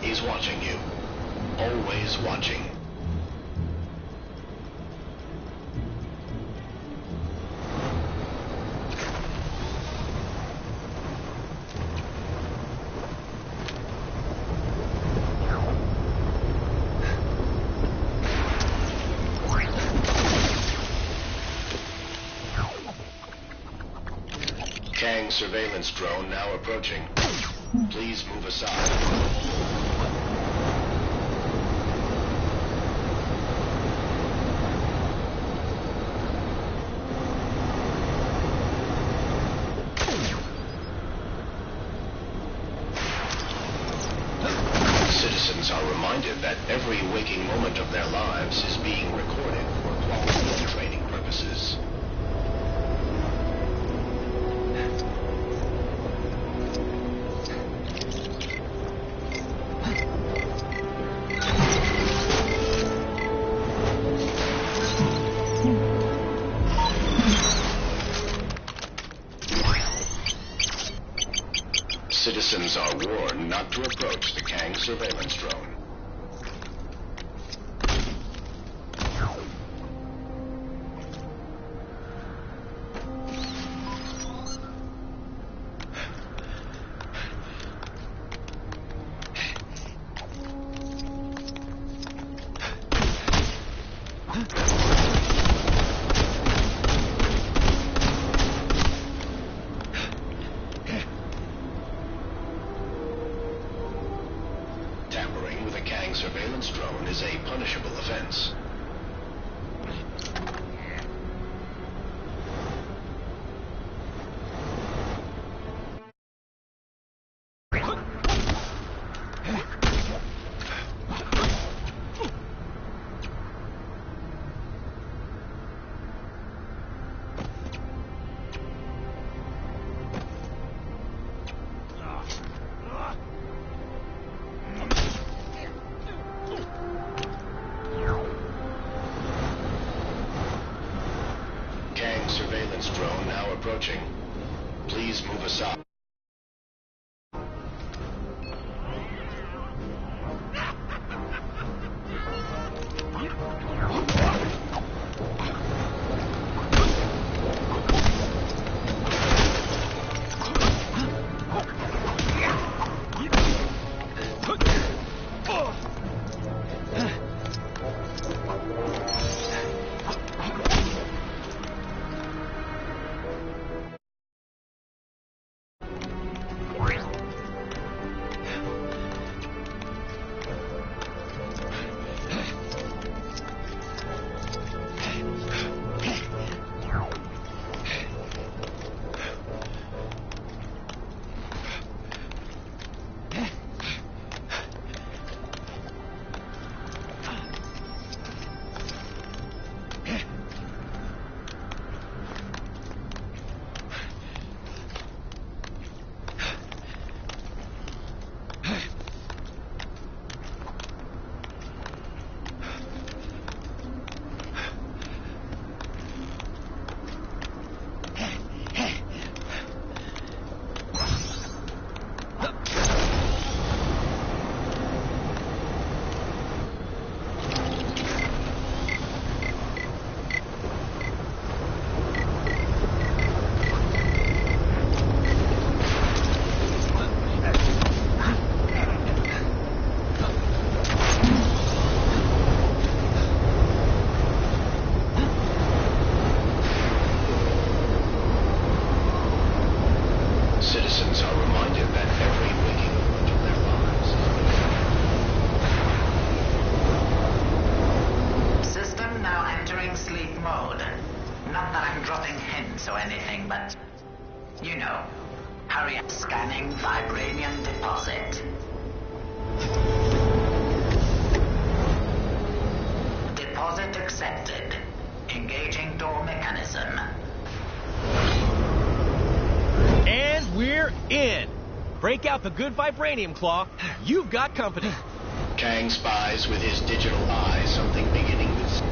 He's watching you. Always watching. Kang surveillance drone now approaching. Please move aside. Citizens are reminded that every waking moment of their lives is being recorded for quality and training purposes. Citizens are warned not to approach the Kang surveillance drone. Tampering with a Kang surveillance drone is a punishable offense. Surveillance drone now approaching. Please move aside. Scanning vibranium deposit. Deposit accepted. Engaging door mechanism. And we're in. Break out the good vibranium claw. You've got company. Kang spies with his digital eye something beginning with...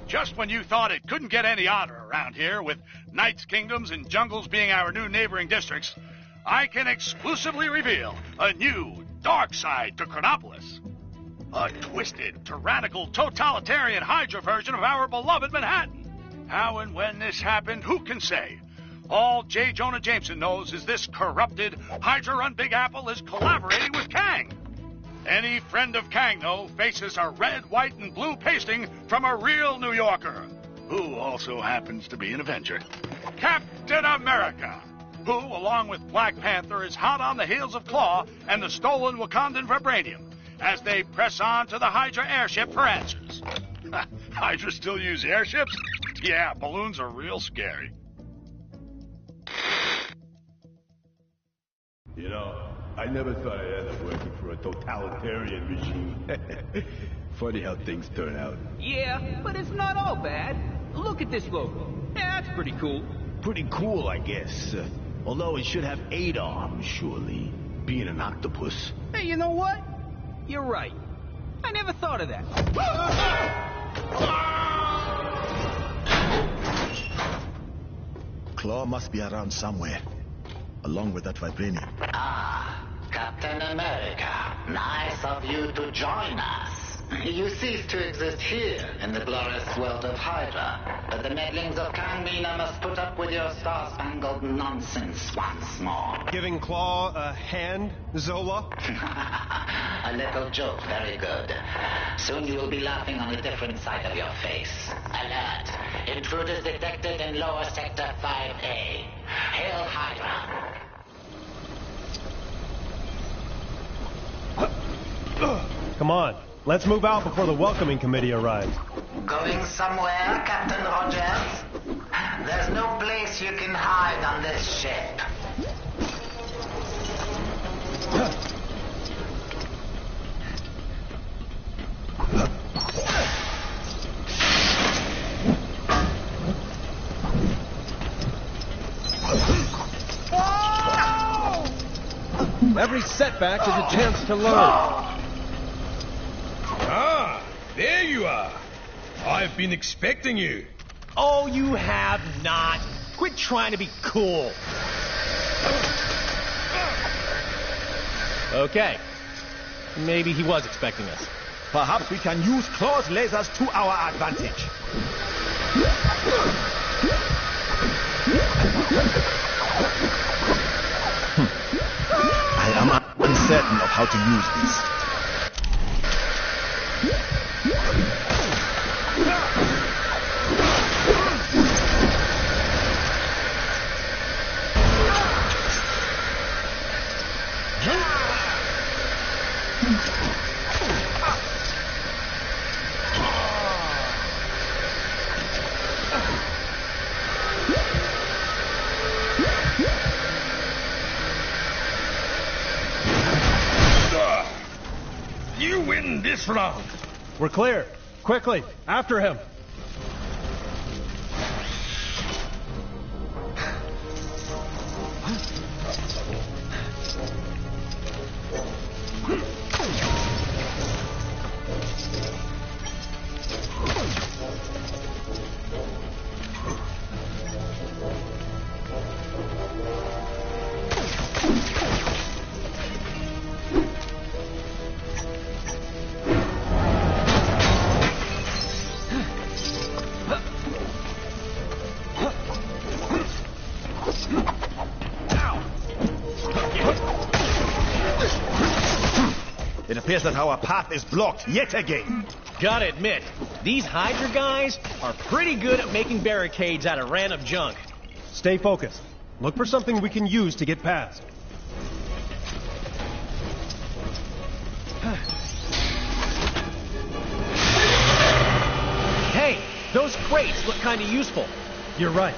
Just when you thought it couldn't get any odder around here, with Knight's Kingdoms and Jungles being our new neighboring districts, I can exclusively reveal a new dark side to Chronopolis. A twisted, tyrannical, totalitarian Hydra version of our beloved Manhattan. How and when this happened, who can say? All J. Jonah Jameson knows is this corrupted, Hydra-run Big Apple is collaborating with Kang. Any friend of Kang, though, faces a red, white, and blue pasting from a real New Yorker, who also happens to be an Avenger. Captain America, who, along with Black Panther, is hot on the heels of Claw and the stolen Wakandan vibranium, as they press on to the Hydra airship for answers. Hydra still use airships? Yeah, balloons are real scary. You know, I never thought I'd end up working for a totalitarian regime. Funny how things turn out. Yeah, but it's not all bad. Look at this logo. Yeah, that's pretty cool. Pretty cool, I guess. Although it should have 8 arms, surely. Being an octopus. Hey, you know what? You're right. I never thought of that. Claw must be around somewhere, along with that vibranium. Ah, Captain America. Nice of you to join us. You cease to exist here in the glorious world of Hydra, but the meddlings of Kang must put up with your star-spangled nonsense once more. Giving Claw a hand, Zola? A little joke, very good. Soon you will be laughing on a different side of your face. Alert! Intruders detected in lower sector 5A. Hail Hydra! Come on, let's move out before the welcoming committee arrives. Going somewhere, Captain Rogers? There's no place you can hide on this ship. Every setback is a chance to learn. Ah, there you are. I've been expecting you. Oh, you have not. Quit trying to be cool. Okay. Maybe he was expecting us. Perhaps we can use Claw's lasers to our advantage. I am uncertain of how to use this. You win this round. We're clear. Quickly, after him. It appears that our path is blocked yet again. Gotta admit, these Hydra guys are pretty good at making barricades out of random junk. Stay focused. Look for something we can use to get past. Hey, Those crates look kind of useful. You're right.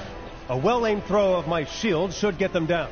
A well-aimed throw of my shield should get them down.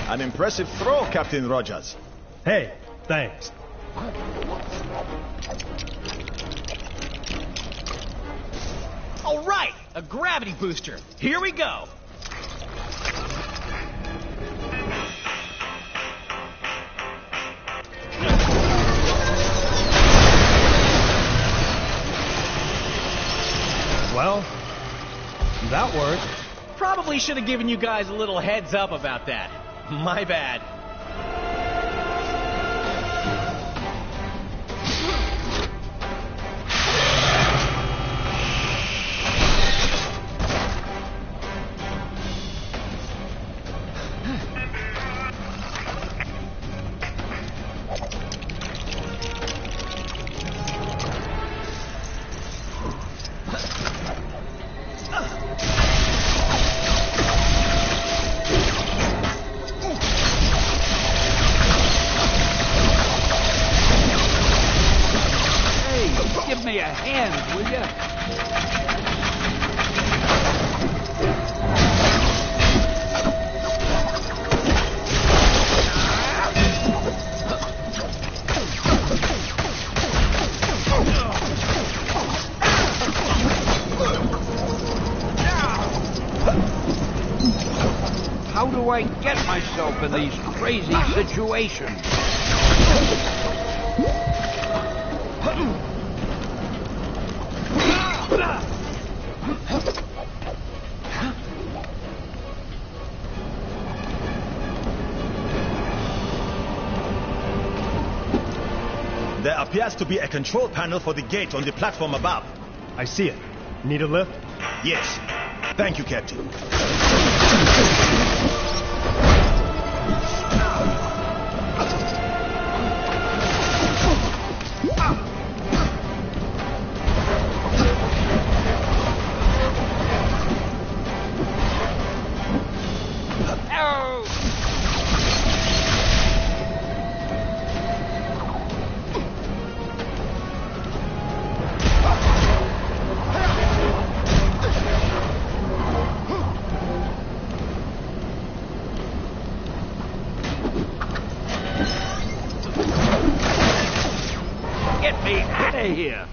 An impressive throw, Captain Rogers. Hey, thanks. All right, a gravity booster. Here we go. Well, that worked. Probably should have given you guys a little heads up about that. My bad. Give me a hand, will you? How do I get myself in these crazy situations? There appears to be a control panel for the gate on the platform above. I see it. Need a lift? Yes. Thank you, Captain. Get me out of here!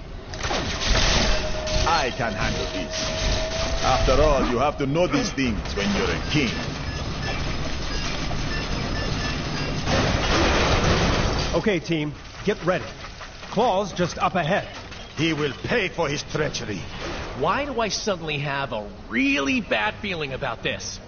I can handle this. After all, you have to know these things when you're a king. Okay, team, get ready. Claw's just up ahead. He will pay for his treachery. Why do I suddenly have a really bad feeling about this?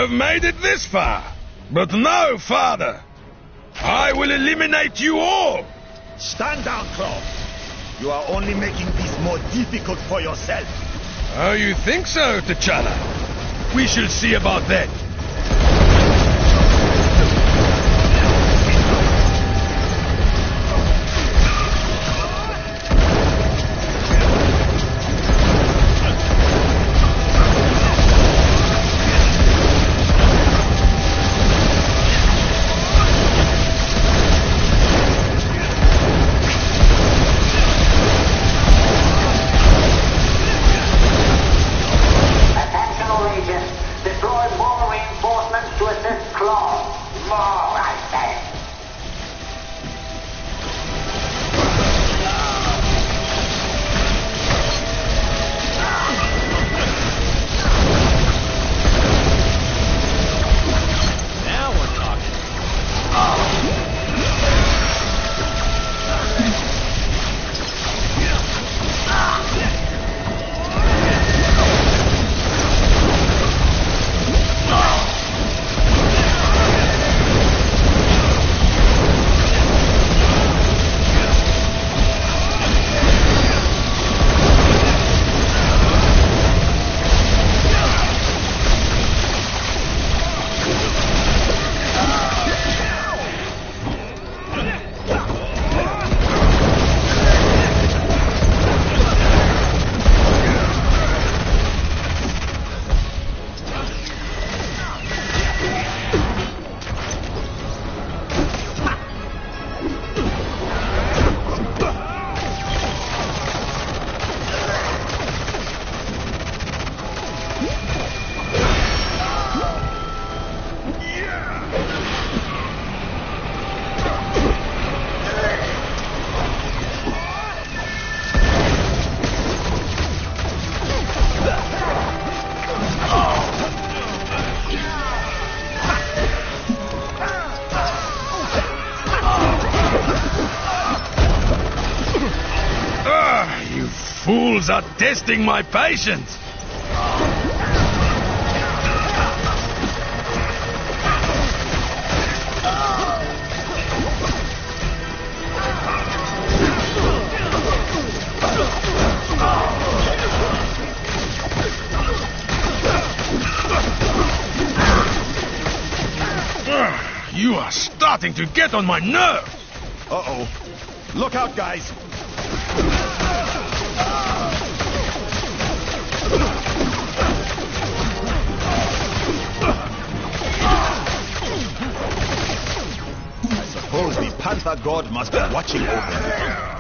have made it this far. But no, Father. I will eliminate you all. Stand down, Claw. You are only making this more difficult for yourself. Oh, you think so, T'Challa? We shall see about that. Fools are testing my patience. You are starting to get on my nerves. Uh-oh. Look out, guys. I suppose the Panther God must be watching over me.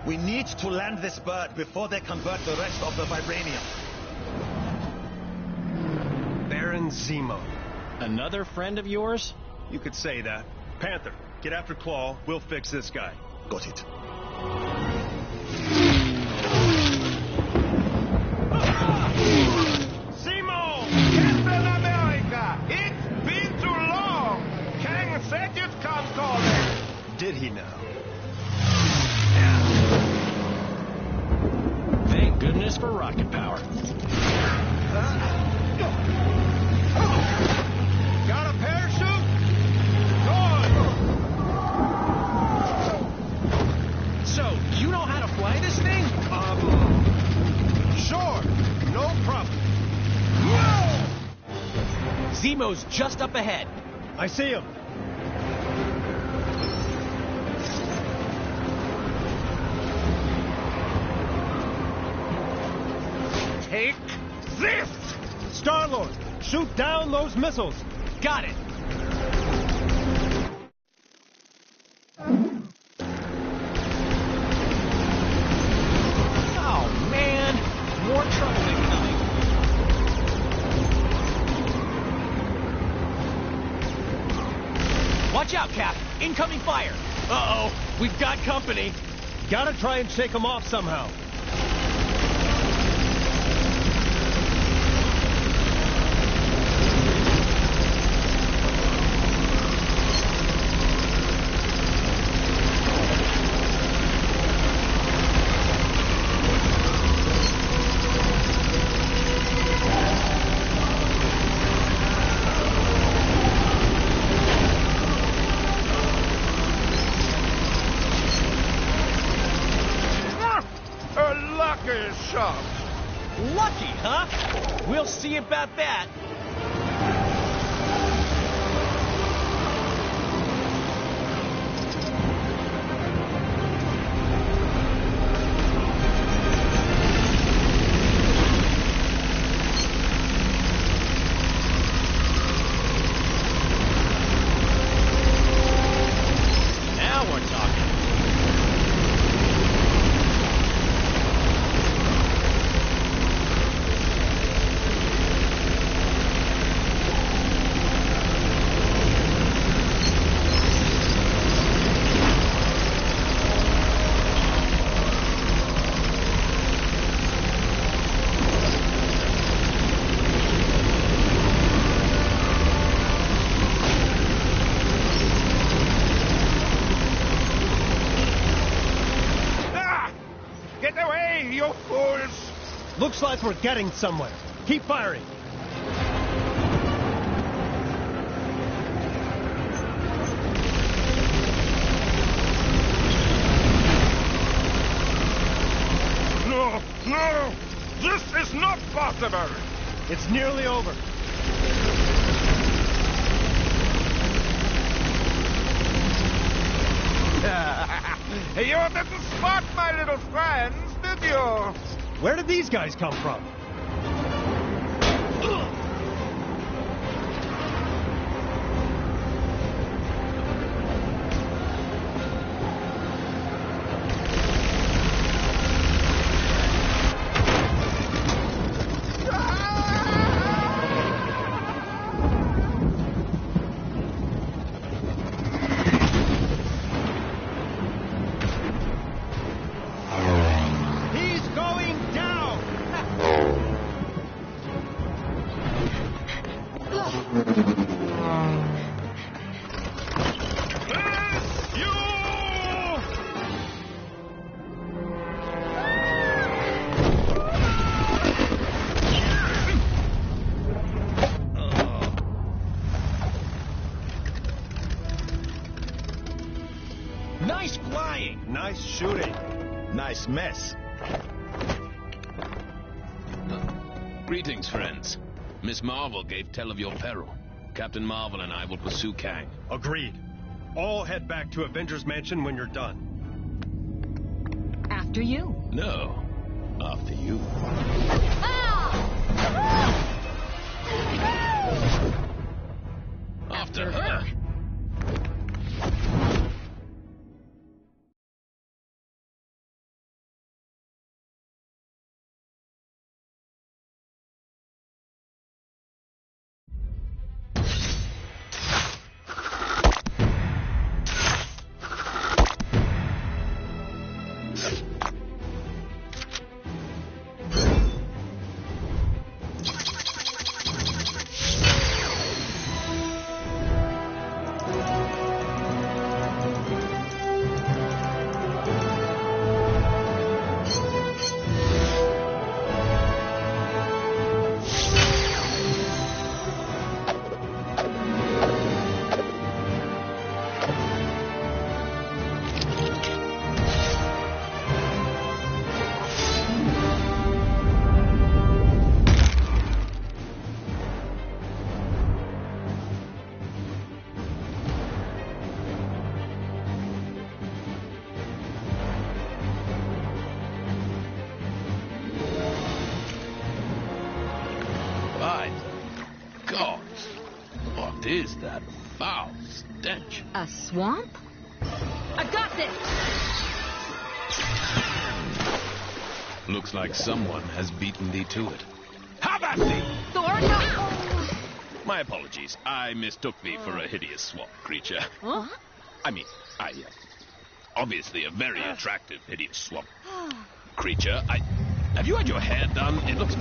We need to land this bird before they convert the rest of the vibranium. Baron Zemo. Another friend of yours? You could say that. Panther, get after Claw. We'll fix this guy. Got it. Zemo's just up ahead. I see him. Take this! Star-Lord, shoot down those missiles. Got it. Oh, man. More trouble incoming. Watch out, Cap. Incoming fire. Uh-oh. We've got company. Gotta try and shake them off somehow. Shot. Lucky, huh? We'll see about that. Now we're talking. Get away, you fools! Looks like we're getting somewhere. Keep firing. No, no! This is not possible! It's nearly over. You didn't spot my little friends, did you? Where did these guys come from? He's going down! Nice flying. Nice shooting. Nice mess. Greetings, friends. Miss Marvel gave tell of your peril. Captain Marvel and I will pursue Kang. Agreed. All head back to Avengers Mansion when you're done. After you. No, after you. After her. right. Gods, what is that foul stench? A swamp? I've got this! Looks like someone has beaten thee to it. Have at thee! Thor, no! My apologies. I mistook thee for a hideous swamp creature. Huh? I mean, obviously a very attractive hideous swamp creature. Have you had your hair done? It looks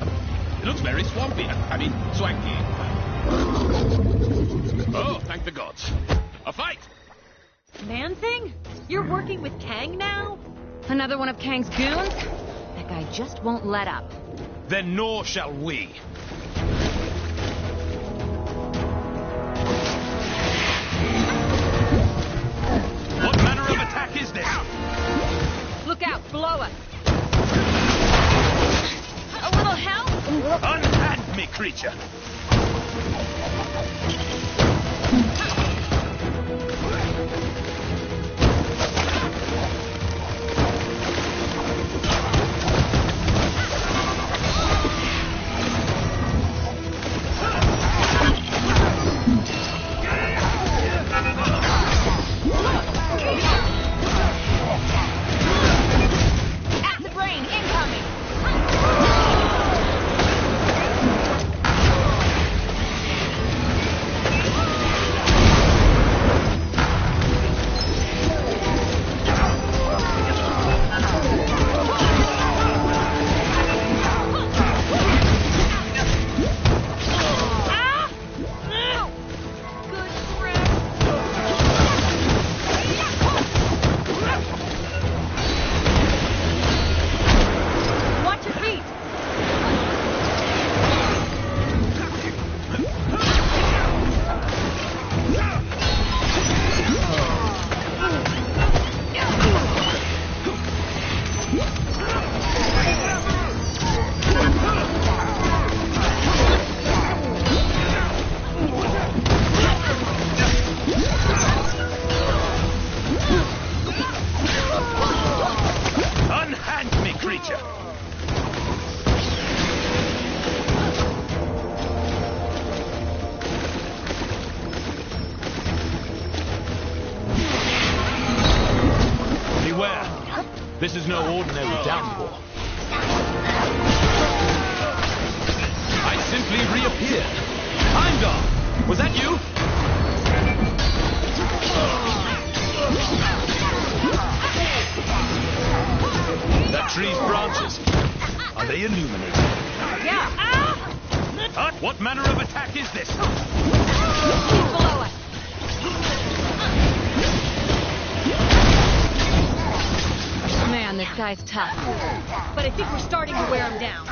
very swampy. I mean, swanky. Oh, thank the gods. A fight! Man-Thing? You're working with Kang now? Another one of Kang's goons? That guy just won't let up. Then nor shall we. What manner of attack is this? Look out, below us. A little help? Unhand me, creature! Acid rain incoming! This is no ordinary downpour. I simply reappeared. Heimdall! Was that you? That tree's branches. Are they illuminated? Yeah. What manner of attack is this? He's below us. Man, this guy's tough. But I think we're starting to wear him down.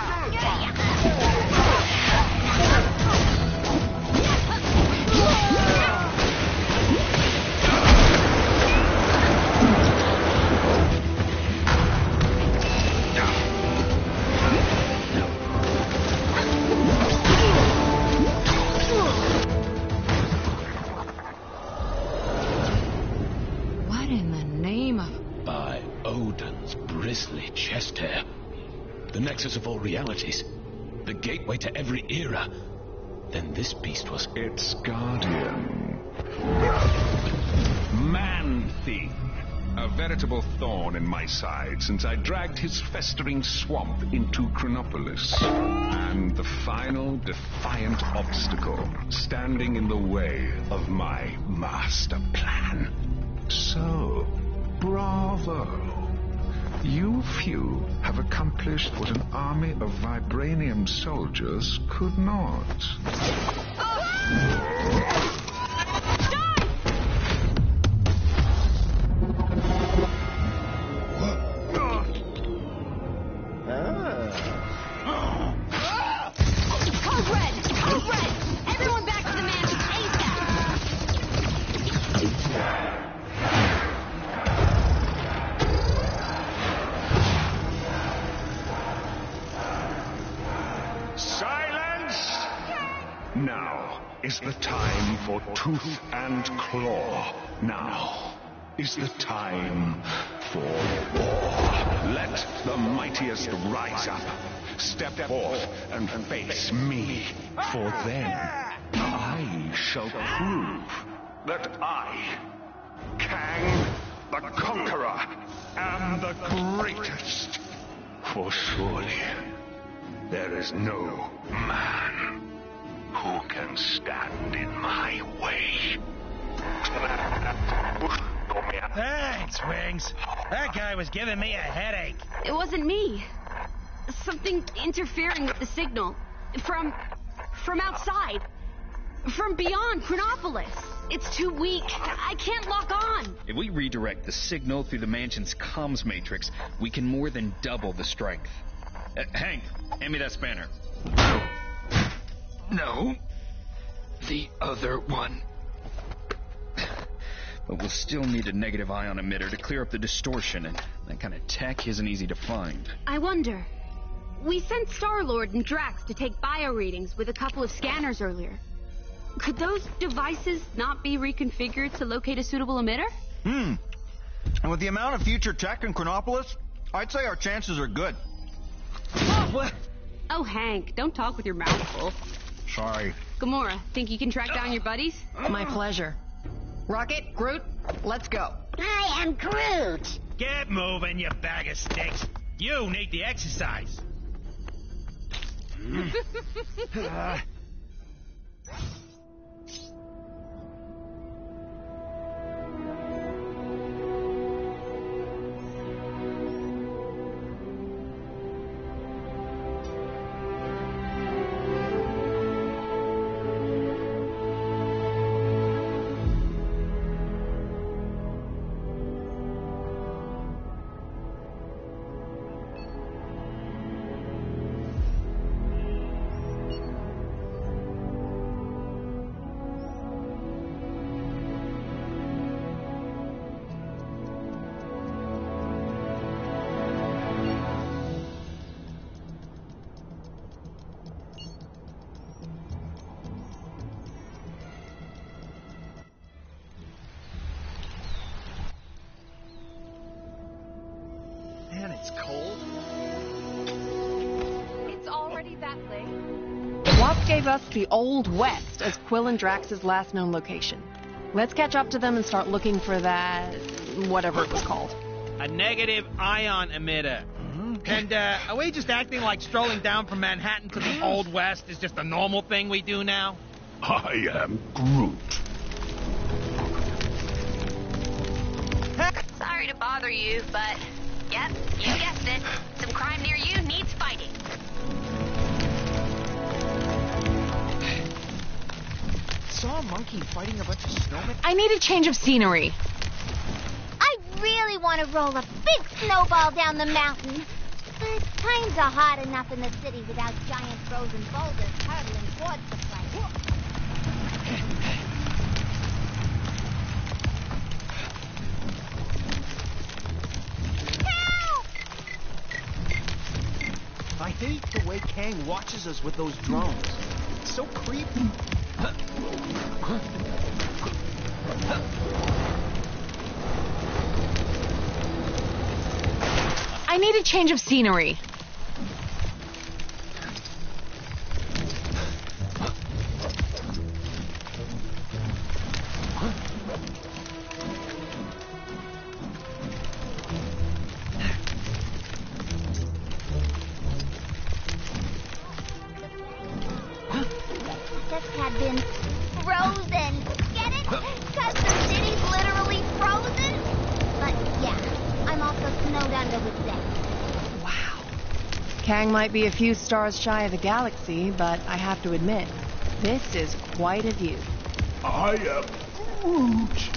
What in the name of... By Odin's bristly chest hair. The nexus of all realities. The gateway to every era. Then this beast was... Its guardian. Man-Thing. A veritable thorn in my side since I dragged his festering swamp into Chronopolis. And the final defiant obstacle standing in the way of my master plan. So, bravo. You few have accomplished what an army of vibranium soldiers could not. Code red! Code red! Everyone back to the mansion ASAP! Silence! Now is the time for tooth and claw. Now is the time for war. Let the mightiest rise up. step forth and face me. For then, I shall prove that I, Kang the Conqueror, am the greatest. For surely, there is no man who can stand in my way. Thanks, Wings. That guy was giving me a headache. It wasn't me. Something interfering with the signal. From outside. From beyond Chronopolis. It's too weak. I can't lock on. If we redirect the signal through the mansion's comms matrix, we can more than double the strength. Hank, hand me that spanner. No. The other one. But we'll still need a negative ion emitter to clear up the distortion, and that kind of tech isn't easy to find. I wonder. We sent Star-Lord and Drax to take bio readings with a couple of scanners earlier. Could those devices not be reconfigured to locate a suitable emitter? And with the amount of future tech in Chronopolis, I'd say our chances are good. Oh, what? Oh, Hank, don't talk with your mouth full. Sorry. Gamora, think you can track down your buddies? My pleasure. Rocket, Groot, let's go. I am Groot. Get moving, you bag of sticks. You need the exercise. Man, it's cold. It's already that late. Wasp gave us the Old West as Quill and Drax's last known location. Let's catch up to them and start looking for that... whatever it was called. A negative ion emitter. And are we just acting like strolling down from Manhattan to the Old West is just a normal thing we do now? I am Groot. Sorry to bother you, but... Yep, you guessed it. Some crime near you needs fighting. Saw a monkey fighting a bunch of snowmen? I need a change of scenery. I really want to roll a big snowball down the mountain. But times are hard enough in the city without giant frozen boulders hurtling towards the place. I hate the way Kang watches us with those drones. It's so creepy. I need a change of scenery. Just had been frozen. Get it? Because the city's literally frozen? But yeah, I'm also snowed under with death. Kang might be a few stars shy of the galaxy, but I have to admit, this is quite a view. I am Groot.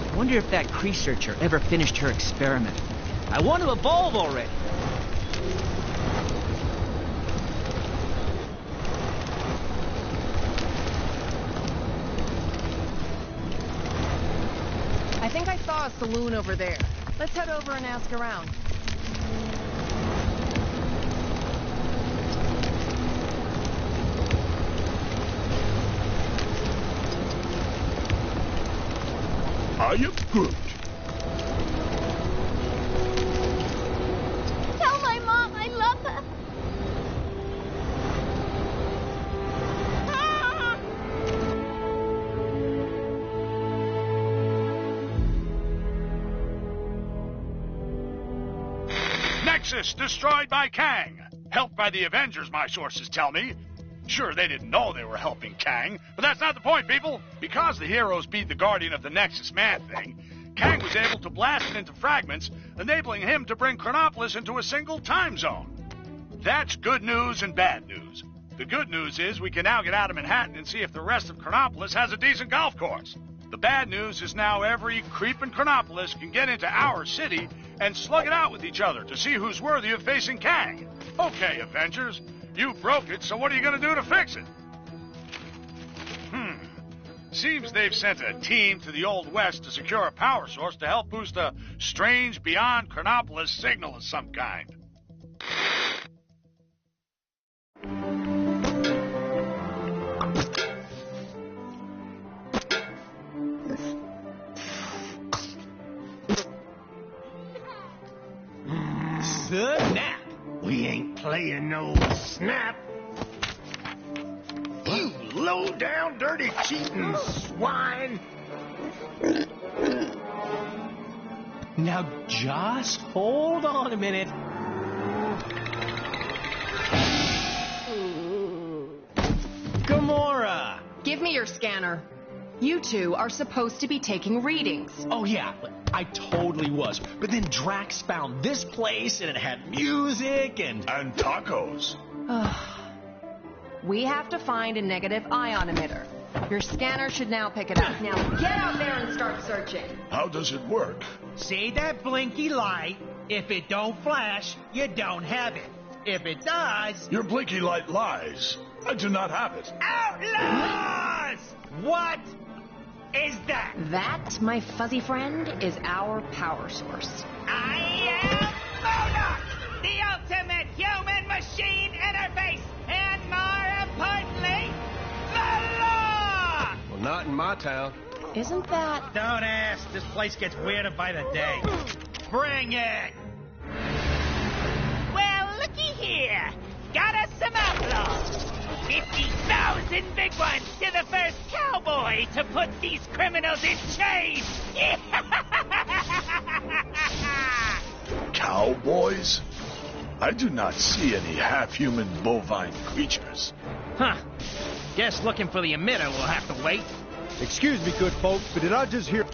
I wonder if that Kree searcher ever finished her experiment. I want to evolve already. I think I saw a saloon over there. Let's head over and ask around. I am Groot. Tell my mom I love her. Nexus destroyed by Kang. Helped by the Avengers, my sources tell me. Sure, they didn't know they were helping Kang, but that's not the point, people. Because the heroes beat the Guardian of the Nexus Man-Thing, Kang was able to blast it into fragments, enabling him to bring Chronopolis into a single time zone. That's good news and bad news. The good news is we can now get out of Manhattan and see if the rest of Chronopolis has a decent golf course. The bad news is now every creep in Chronopolis can get into our city and slug it out with each other to see who's worthy of facing Kang. Okay, Avengers, you broke it, so what are you going to do to fix it? Seems they've sent a team to the Old West to secure a power source to help boost a strange beyond Chronopolis signal of some kind. Snap! We ain't playing no snap. You low-down, dirty, cheating swine! Now just hold on a minute. Gamora! Give me your scanner. You two are supposed to be taking readings. Oh, yeah, I totally was. But then Drax found this place, and it had music and tacos. We have to find a negative ion emitter. Your scanner should now pick it up. Now get out there and start searching. How does it work? See that blinky light? If it don't flash, you don't have it. If it does... Your blinky light lies. I do not have it. Outlaws! What is that? That, my fuzzy friend, is our power source. I am MODOK, the ultimate human-machine interface, and more importantly, the law! Well, not in my town. Isn't that... Don't ask. This place gets weirder by the day. Bring it! Well, looky here. Got us some outlaws. 50,000 big ones to the first cowboy to put these criminals in chains! Cowboys? I do not see any half-human bovine creatures. Huh. Guess looking for the emitter will have to wait. Excuse me, good folks, but did I just hear...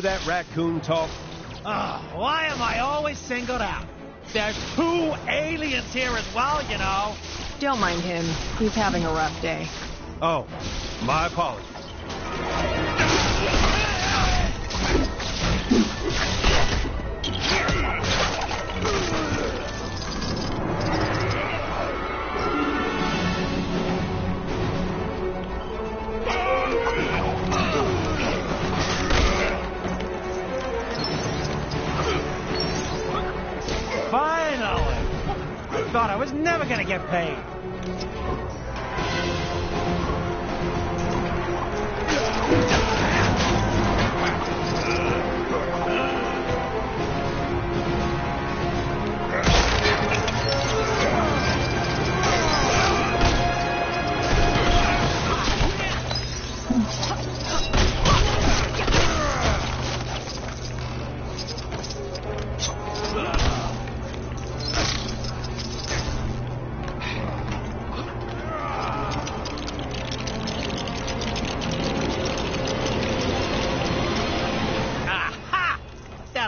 that raccoon talk? Why am I always singled out? There's 2 aliens here as well, you know. Don't mind him. He's having a rough day. Oh, my apologies. Finally! I thought I was never gonna get paid.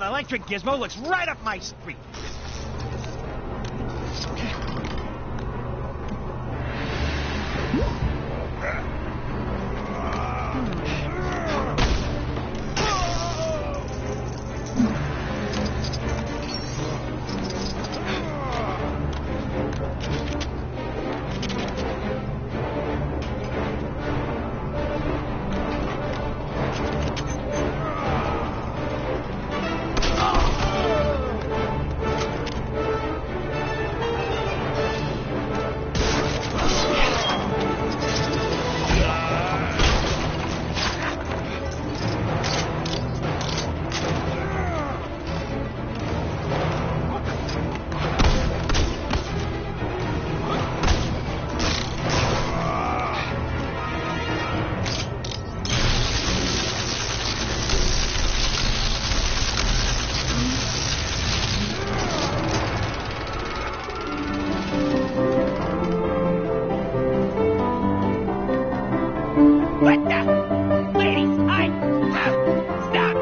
Electric gizmo looks right up my street. What the? Ladies, stop!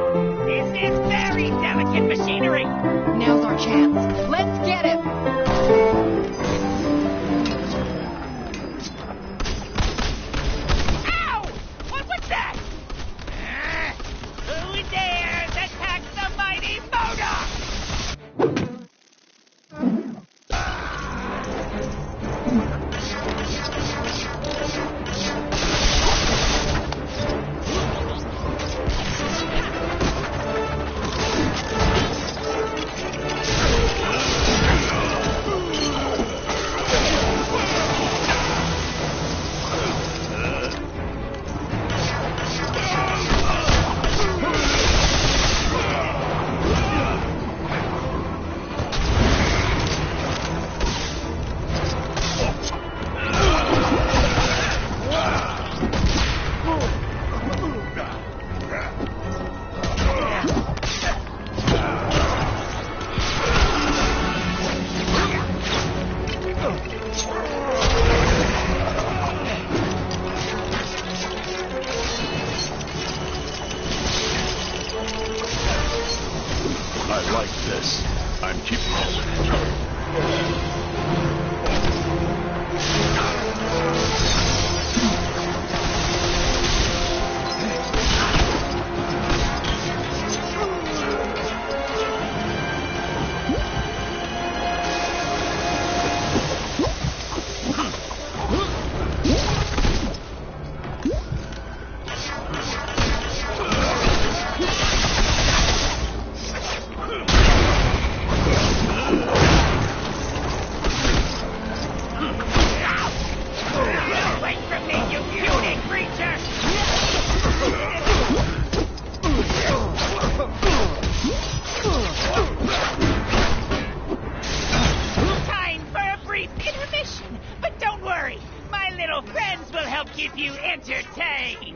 This is very delicate machinery! Now's our chance. Let's get him! Ow! What was that? Who dares attack the mighty motor? I like this. I'm keeping this. Wait for me, you puny creature! Time for a brief intermission, but don't worry, my little friends will help keep you entertained.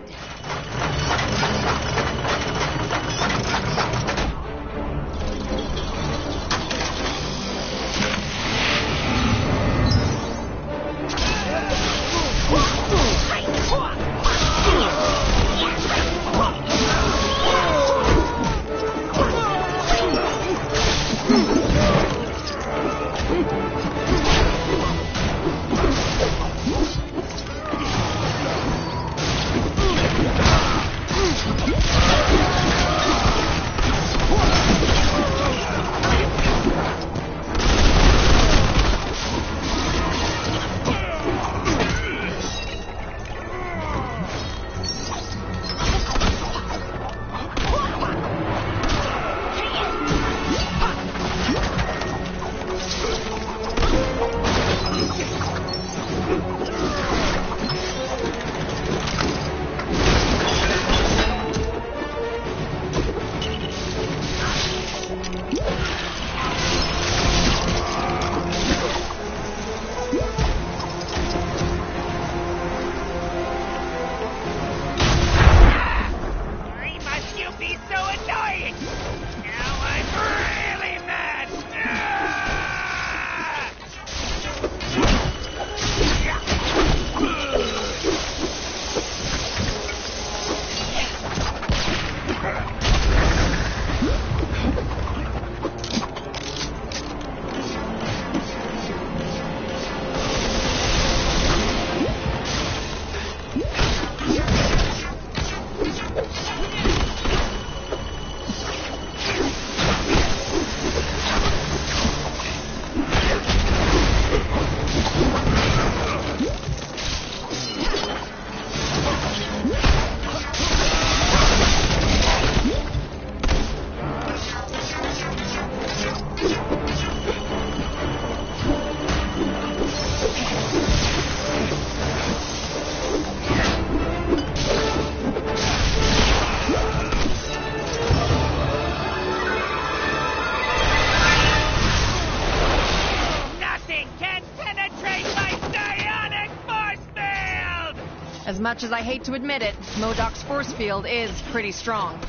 As much as I hate to admit it, MODOK's force field is pretty strong.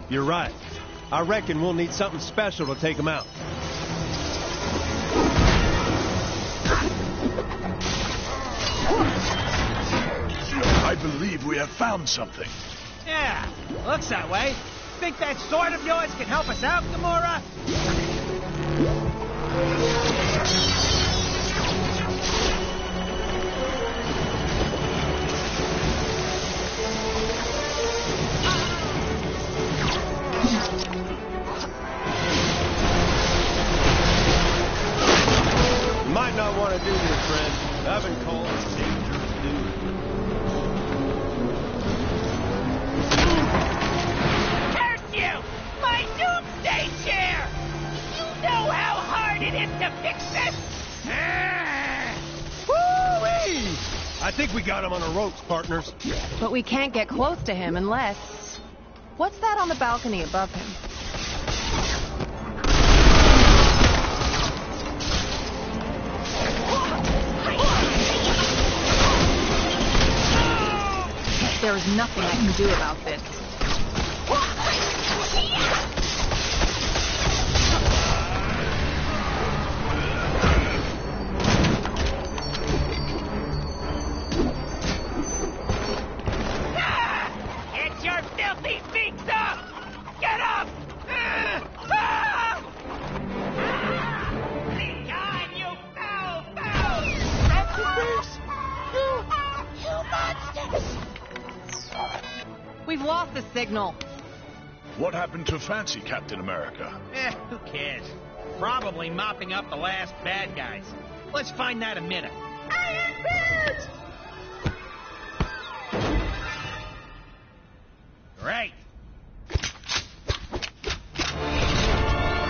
You're right. I reckon we'll need something special to take him out. I believe we have found something. Yeah, looks that way. Think that sword of yours can help us out, Gamora? You might not want to do this, friend. I've been called a dangerous dude. Curse you! My doomsday chair! You know how hard it is to fix this? Woo-wee! I think we got him on the ropes, partners. But we can't get close to him unless... What's that on the balcony above him? There is nothing I can do about this. Get your filthy beaks up! Get up! God, you foul, foul! You monsters! We've lost the signal. What happened to Fancy Captain America? Who cares? Probably mopping up the last bad guys. Let's find that emitter. Iron Boot! Great.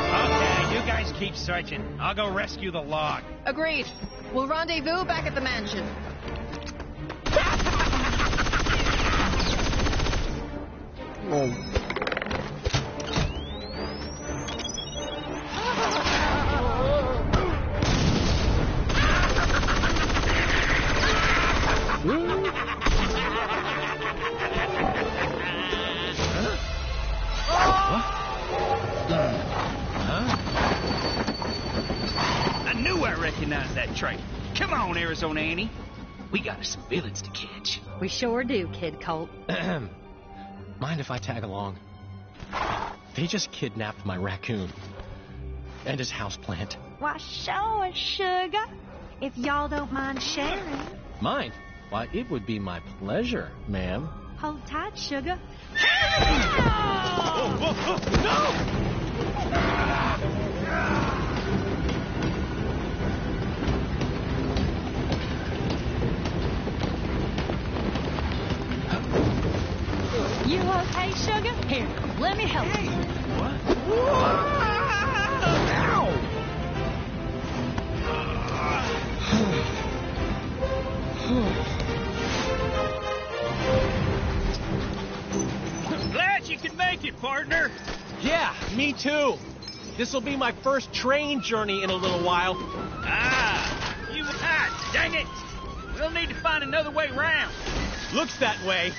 Okay, you guys keep searching. I'll go rescue the log. Agreed. We'll rendezvous back at the mansion. I knew I recognized that trait. Come on, Arizona Annie. We got some villains to catch. We sure do, Kid Colt. Mind if I tag along? They just kidnapped my raccoon. And his houseplant. Why, sure, sugar. If y'all don't mind sharing. Mine? Why, it would be my pleasure, ma'am. Hold tight, sugar. You okay, sugar? Here, let me help you. Glad you could make it, partner. Yeah, me too. This'll be my first train journey in a little while. You hot, dang it. We'll need to find another way round. Looks that way.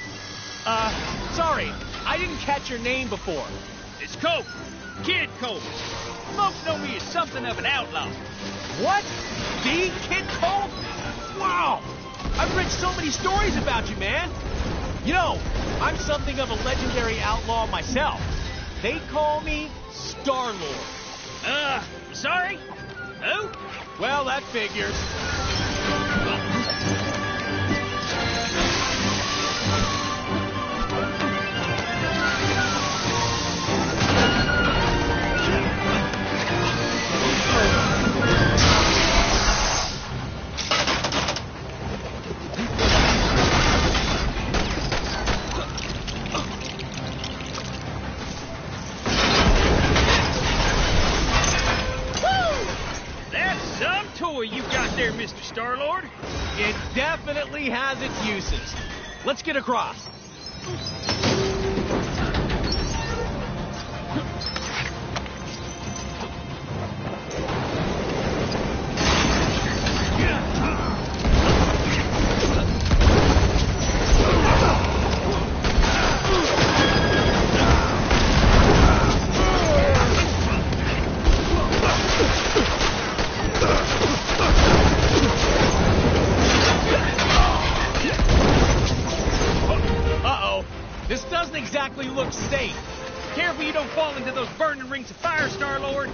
Sorry, I didn't catch your name before. It's Colt. Kid Colt. Folks know me as something of an outlaw. What? The Kid Colt? Wow! I've read so many stories about you, man. You know, I'm something of a legendary outlaw myself. They call me Star-Lord. Sorry? Who? Well, that figures. You got there, Mr. Star-Lord. It definitely has its uses. Let's get across. exactly looks safe. Careful you don't fall into those burning rings of fire, Star-Lord.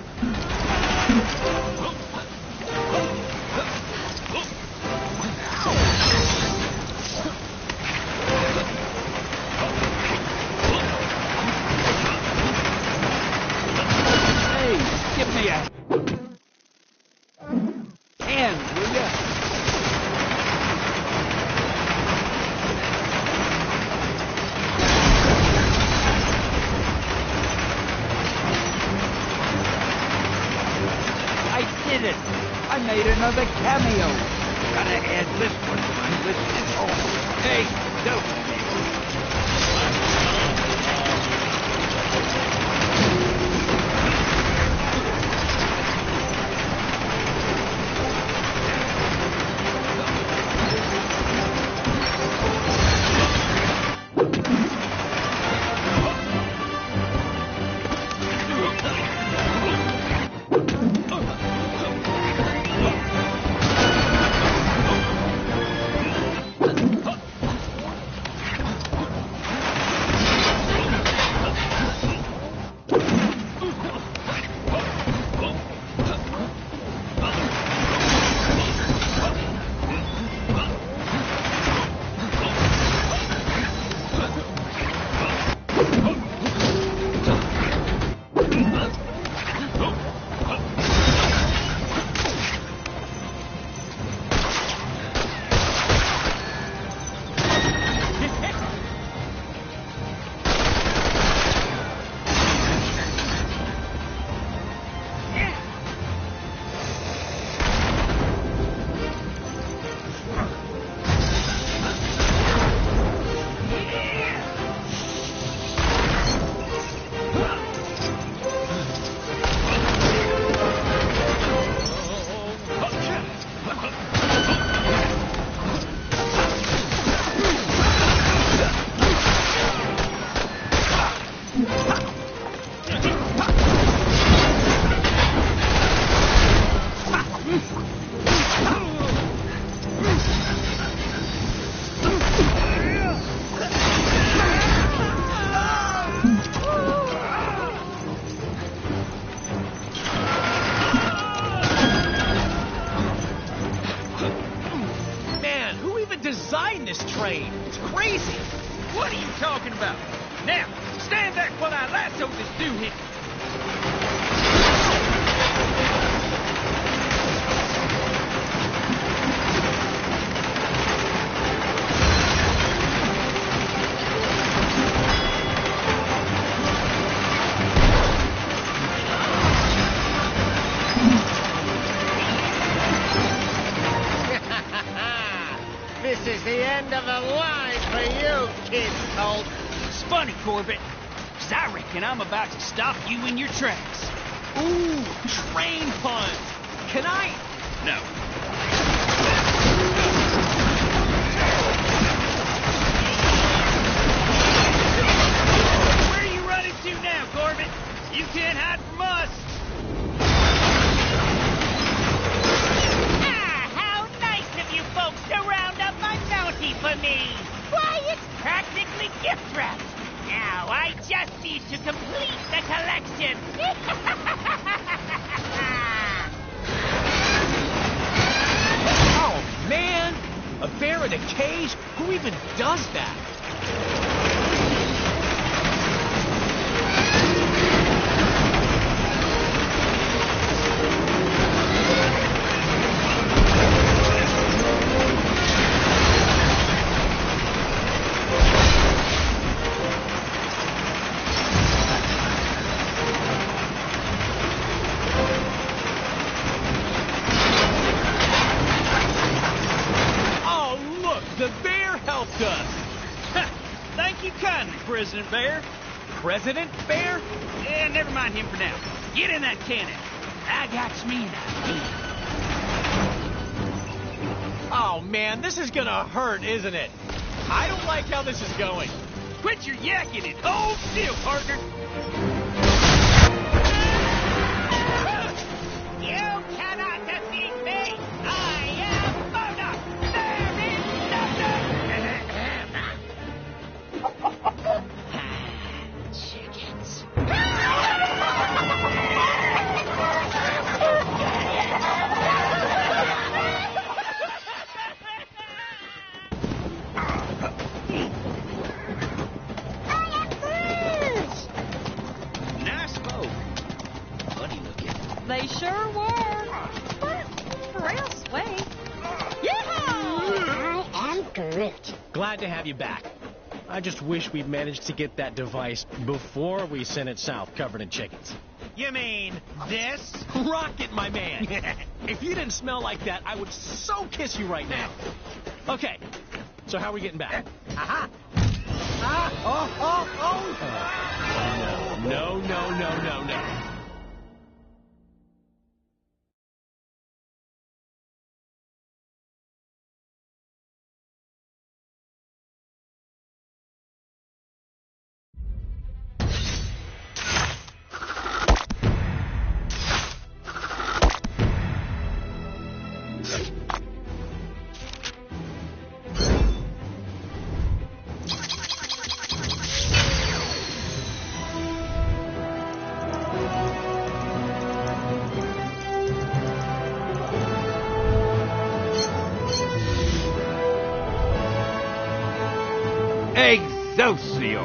Hey, give me a hand, will ya? I did it! I made another cameo. Gotta add this one to my list. Oh, hey, don't. This train. It's crazy. What are you talking about? Now, stand back while I lasso this doohickey. This is the end of the line for you, Kid Colt. It's funny, Corbett, 'cause I reckon I'm about to stop you in your tracks. Ooh, train pun. Can I? No. Where are you running to now, Corbett? You can't hide from us. You folks to round up my bounty for me. Why, it's practically gift wrapped. Now I just need to complete the collection. Oh, man! A bear in a cage? Who even does that? The bear helped us! Thank you kindly, President Bear. President Bear? Yeah, never mind him for now. Get in that cannon. I got me an idea. Oh, man, this is gonna hurt, isn't it? I don't like how this is going. Quit your yakking and hold still, partner. You cannot defeat me! I am Mona! There is nothing! sure were. But rail sway. Yeehaw! I am Groot. Glad to have you back. I just wish we'd managed to get that device before we sent it south covered in chickens. You mean this? Rocket, my man. If you didn't smell like that, I would so kiss you right now. Okay, so how are we getting back? Aha! No. Excelsior!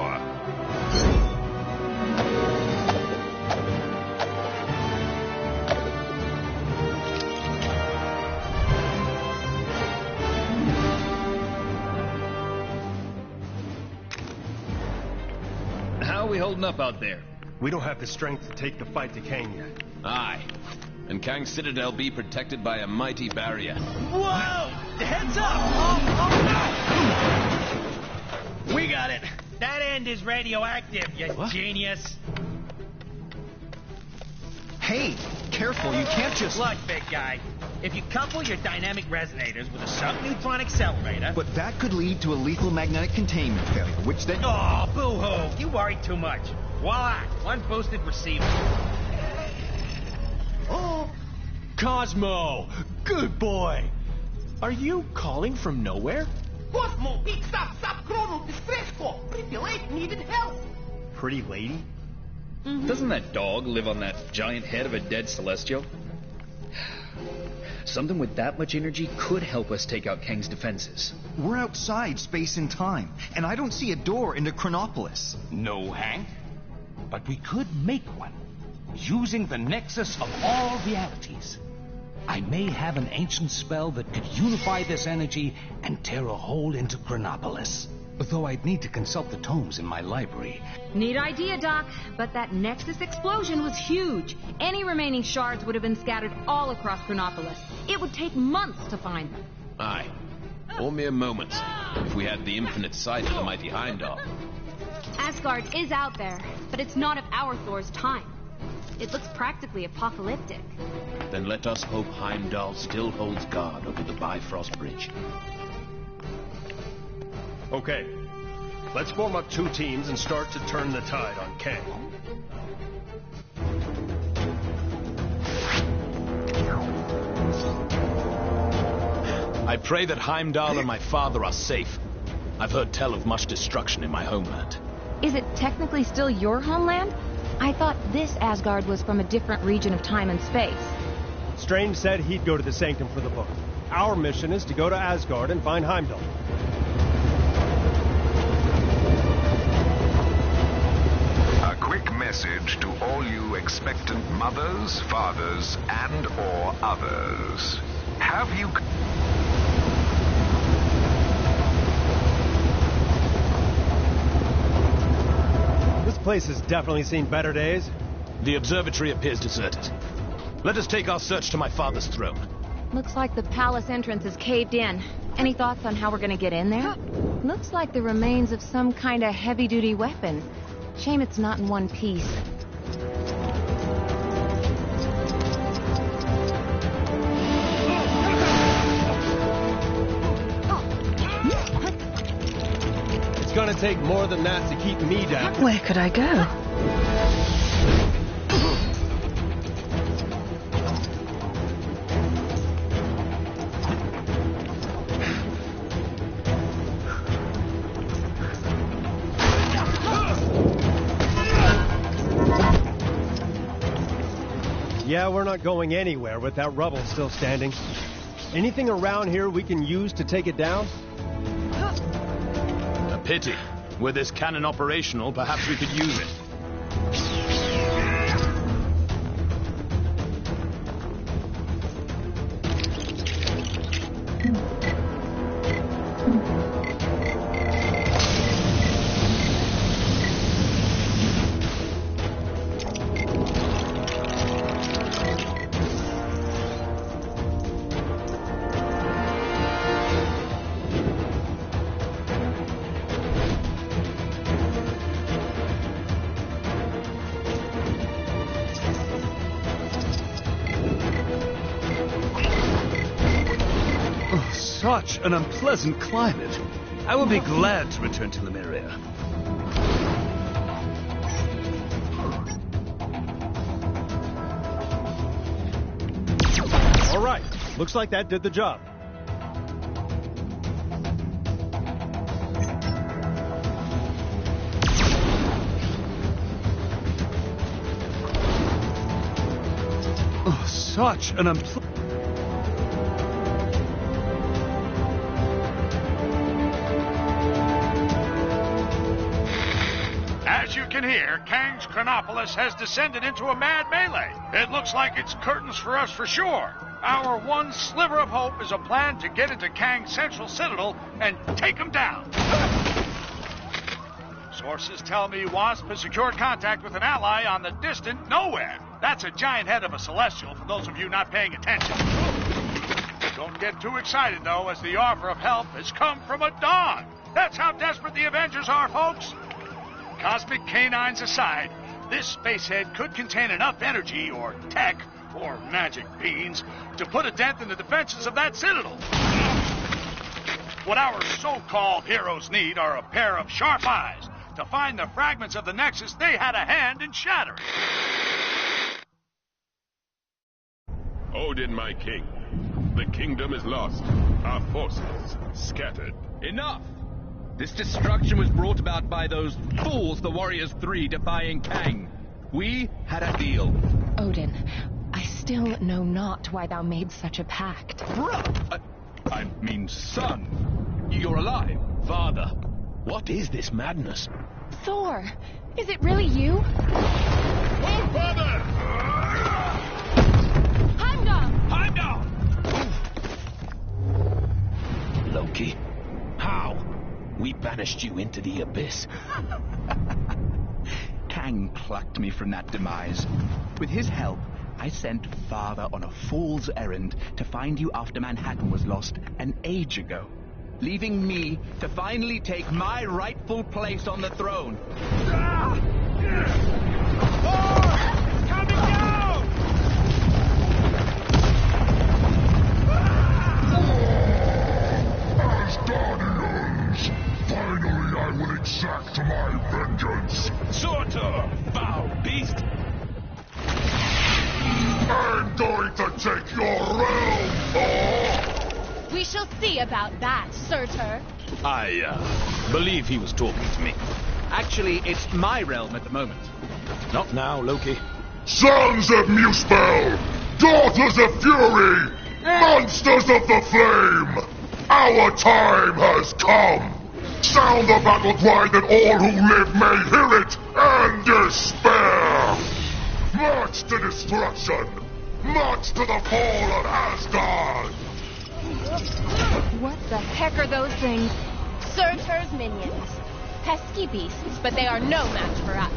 How are we holding up out there? We don't have the strength to take the fight to Kang yet. Aye. And Kang's Citadel be protected by a mighty barrier. Whoa! Heads up! Oh. We got it. That end is radioactive, you genius. Hey, careful, you can't just... Look, big guy. If you couple your dynamic resonators with a subneutron accelerator... But that could lead to a lethal magnetic containment failure, which then... Oh, boo-hoo. You worry too much. Voila, one boosted receiver. Oh, Cosmo, good boy. Are you calling from nowhere? Cosmo, pizza, sapcrono, fresco. Pretty late, needed help. Pretty lady? Doesn't that dog live on that giant head of a dead Celestial? Something with that much energy could help us take out Kang's defenses. We're outside space and time, and I don't see a door into Chronopolis. No, Hank. But we could make one, using the nexus of all realities. I may have an ancient spell that could unify this energy and tear a hole into Chronopolis. Though I'd need to consult the tomes in my library. Neat idea, Doc, but that Nexus explosion was huge. Any remaining shards would have been scattered all across Chronopolis. It would take months to find them. Aye. Or mere moments, if we had the infinite sight of the mighty Heimdall. Asgard is out there, but it's not of our Thor's time. It looks practically apocalyptic. Then let us hope Heimdall still holds guard over the Bifrost Bridge. Okay, let's form up 2 teams and start to turn the tide on Kang. I pray that Heimdall and my father are safe. I've heard tell of much destruction in my homeland. Is it technically still your homeland? I thought this Asgard was from a different region of time and space. Strange said he'd go to the Sanctum for the book. Our mission is to go to Asgard and find Heimdall. A quick message to all you expectant mothers, fathers, and or others. Have you... This place has definitely seen better days. The observatory appears deserted. Let us take our search to my father's throne. Looks like the palace entrance is caved in. Any thoughts on how we're gonna get in there? Looks like the remains of some kind of heavy-duty weapon. Shame it's not in one piece. It's gonna take more than that to keep me down. Where could I go? Yeah, we're not going anywhere with that rubble still standing. Anything around here we can use to take it down? A pity. Were this cannon operational, perhaps we could use it. Such an unpleasant climate. I will be glad to return to Lemuria. All right. Looks like that did the job. Oh, such an unpleasant... As you can hear, Kang's Chronopolis has descended into a mad melee. It looks like it's curtains for us for sure. Our one sliver of hope is a plan to get into Kang's central citadel and take him down. Sources tell me Wasp has secured contact with an ally on the distant Nowhere. That's a giant head of a celestial for those of you not paying attention. Don't get too excited, though, as the offer of help has come from a dog. That's how desperate the Avengers are, folks. Cosmic canines aside, this spacehead could contain enough energy or tech or magic beans to put a dent in the defenses of that citadel. What our so-called heroes need are a pair of sharp eyes to find the fragments of the Nexus they had a hand in shattering. Odin, my king, the kingdom is lost. Our forces scattered. Enough! This destruction was brought about by those fools, the Warriors 3, defying Kang. We had a deal. Odin, I still know not why thou made such a pact. I mean, son, you're alive. Father, what is this madness? Thor, is it really you? Oh, father! Heimdall! Loki, how? We banished you into the abyss. Kang plucked me from that demise. With his help, I sent Father on a fool's errand to find you after Manhattan was lost an age ago, leaving me to finally take my rightful place on the throne. Coming down! As Guardians, finally I will exact my vengeance. Surtur, foul beast! I'm going to take your realm, Thor! We shall see about that, Surtur. I believe he was talking to me. Actually, it's my realm at the moment. Not now, Loki. Sons of Muspel! Daughters of Fury! Monsters of the Flame! Our time has come! Sound the battle cry that all who live may hear it and despair! March to destruction! March to the fall of Asgard! What the heck are those things? Surtur's minions. Pesky beasts, but they are no match for us.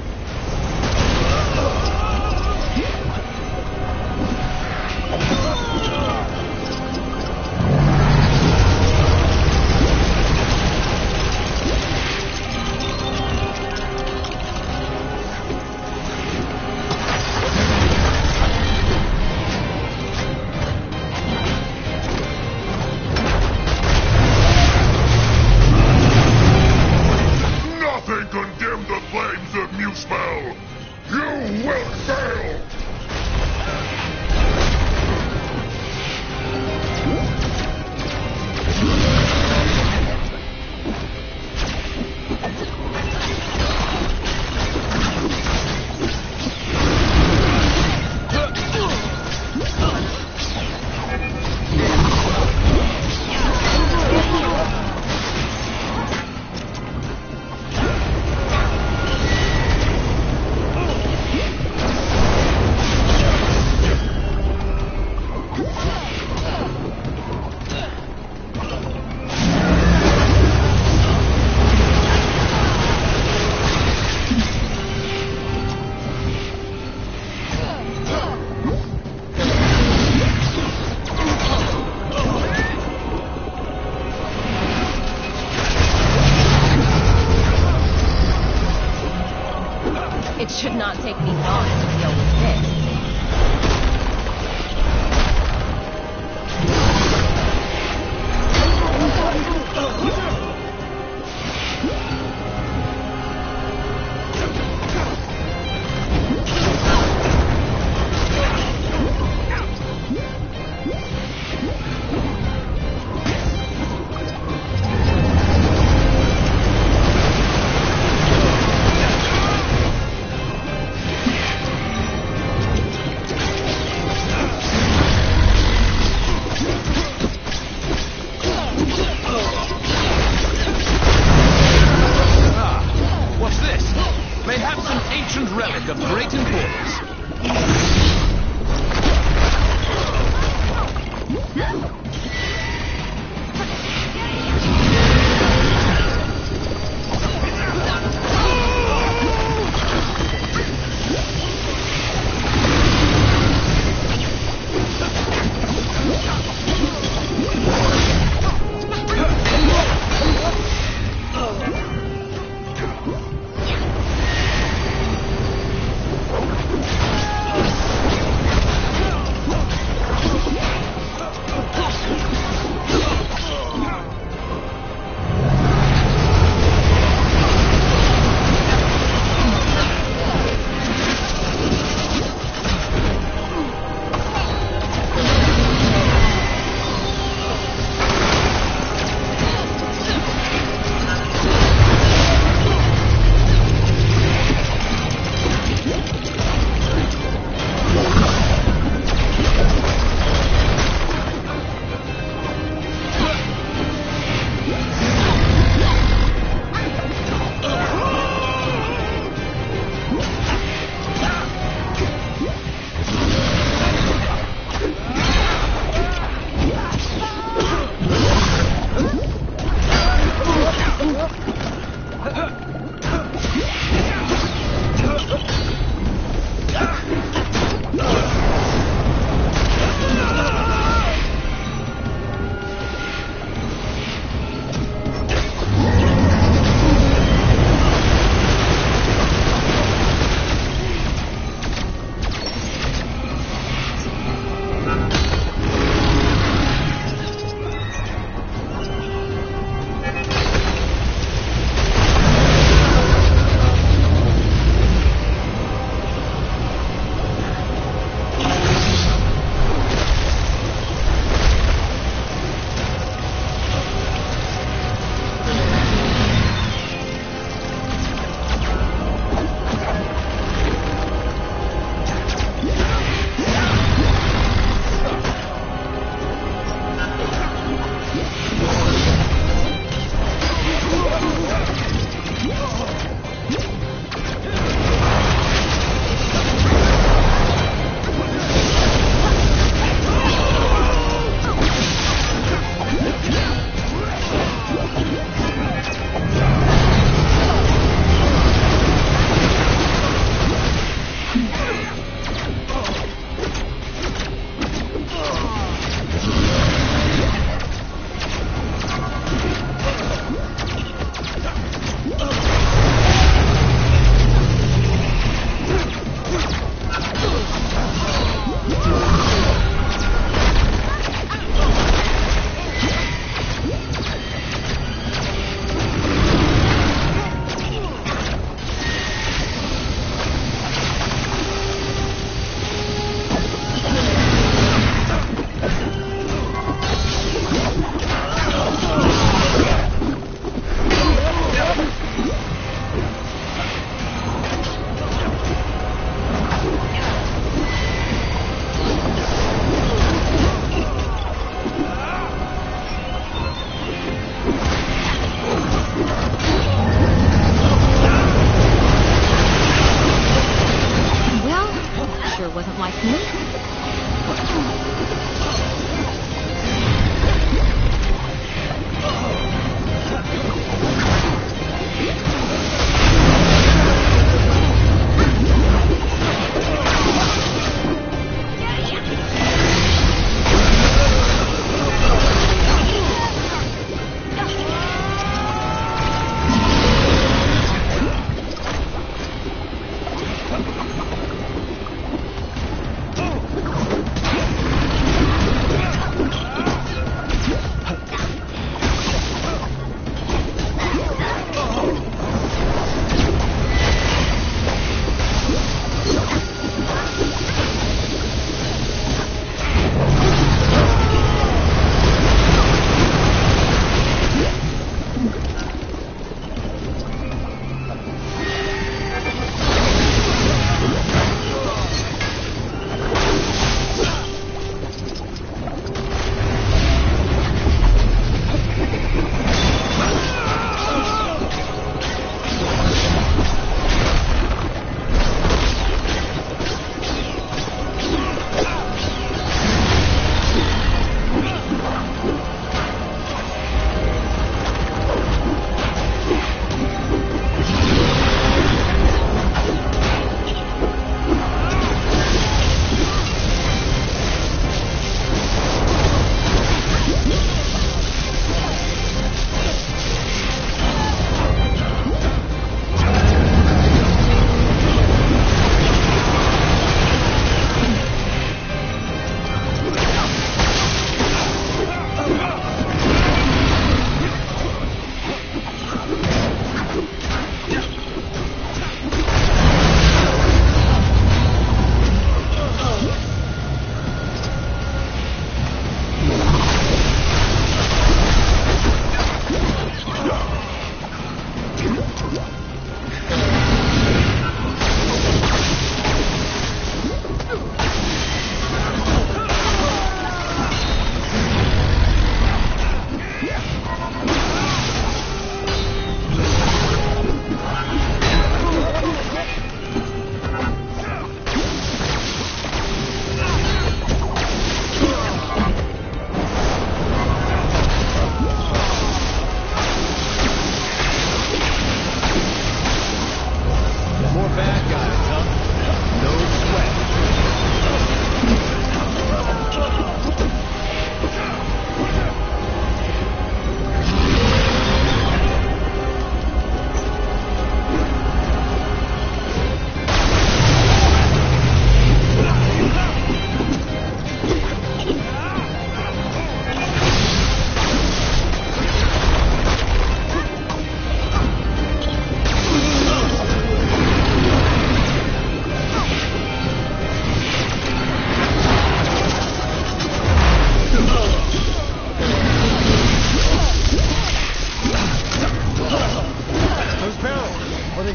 Nothing can dim the flames of Muspel! You will Should not take me long to deal with this. Relic of great importance.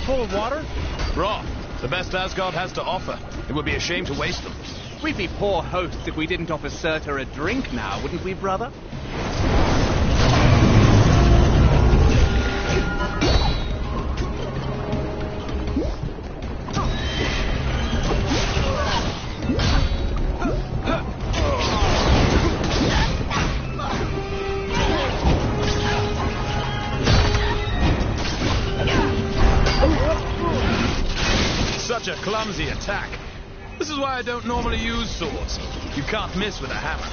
full of water? Broth. The best Asgard has to offer. It would be a shame to waste them. We'd be poor hosts if we didn't offer Surtur a drink now, wouldn't we, brother? Such a clumsy attack. This is why I don't normally use swords. You can't miss with a hammer.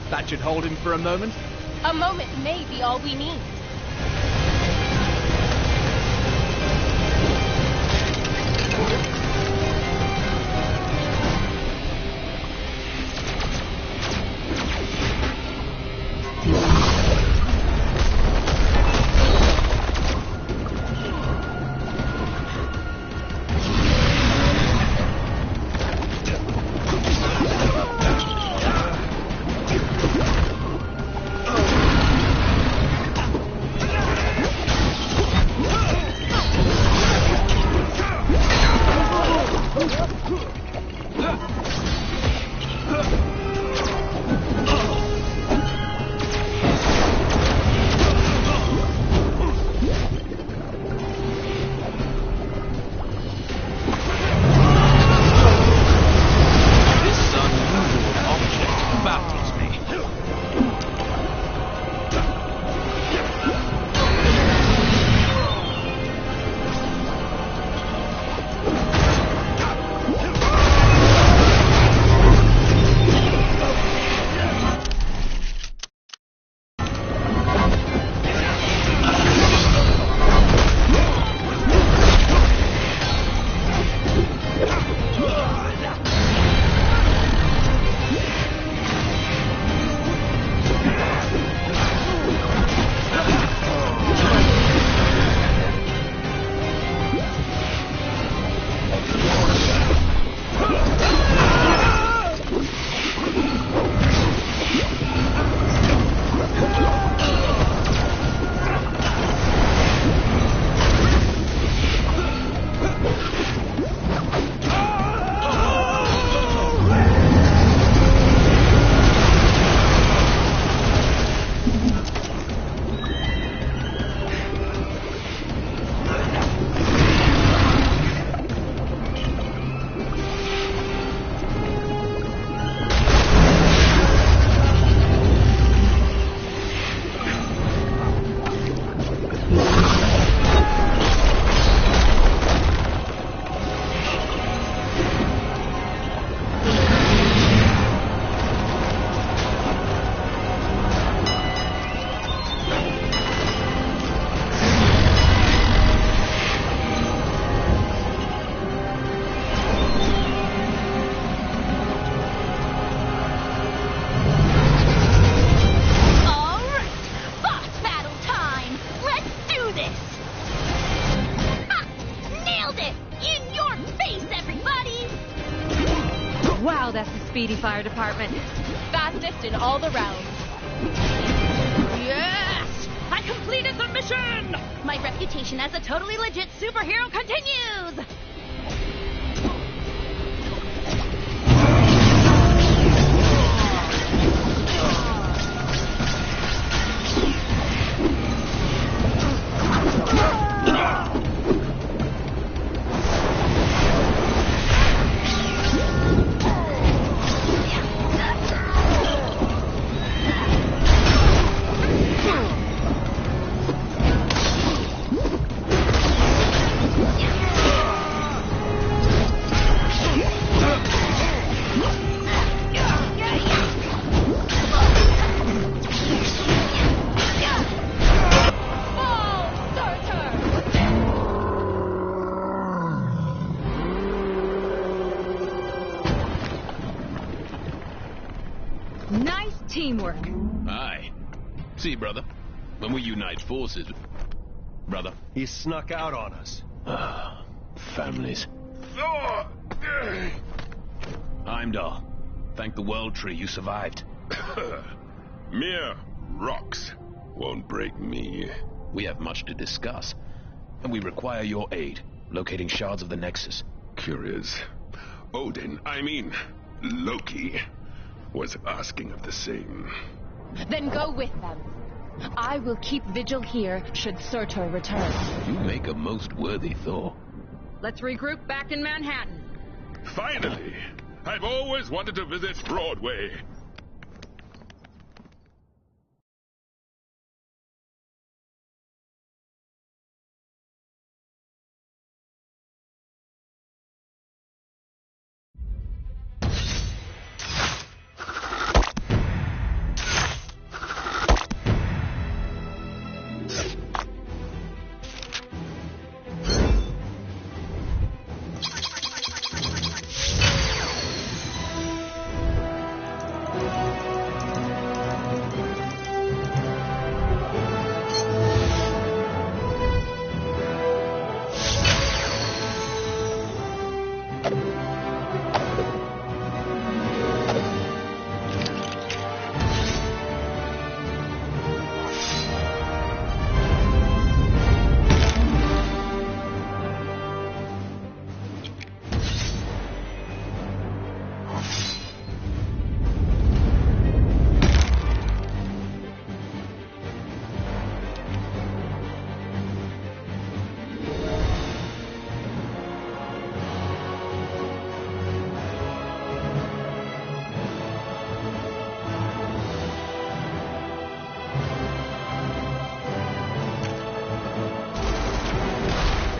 That should hold him for a moment. A moment may be all we need. Wow, that's the Speedy Fire Department. Fastest in all the rounds. Yes! I completed the mission! My reputation as a totally legit superhero continues! teamwork. Aye. See, brother, when we unite forces... Brother? He snuck out on us. Families. Heimdall, thank the World Tree you survived. Mere rocks won't break me. We have much to discuss, and we require your aid, locating shards of the Nexus. Curious. Odin, I mean, Loki, was asking of the same. Then go with them. I will keep vigil here should Surtur return. You make a most worthy Thor. Let's regroup back in Manhattan. Finally! I've always wanted to visit Broadway.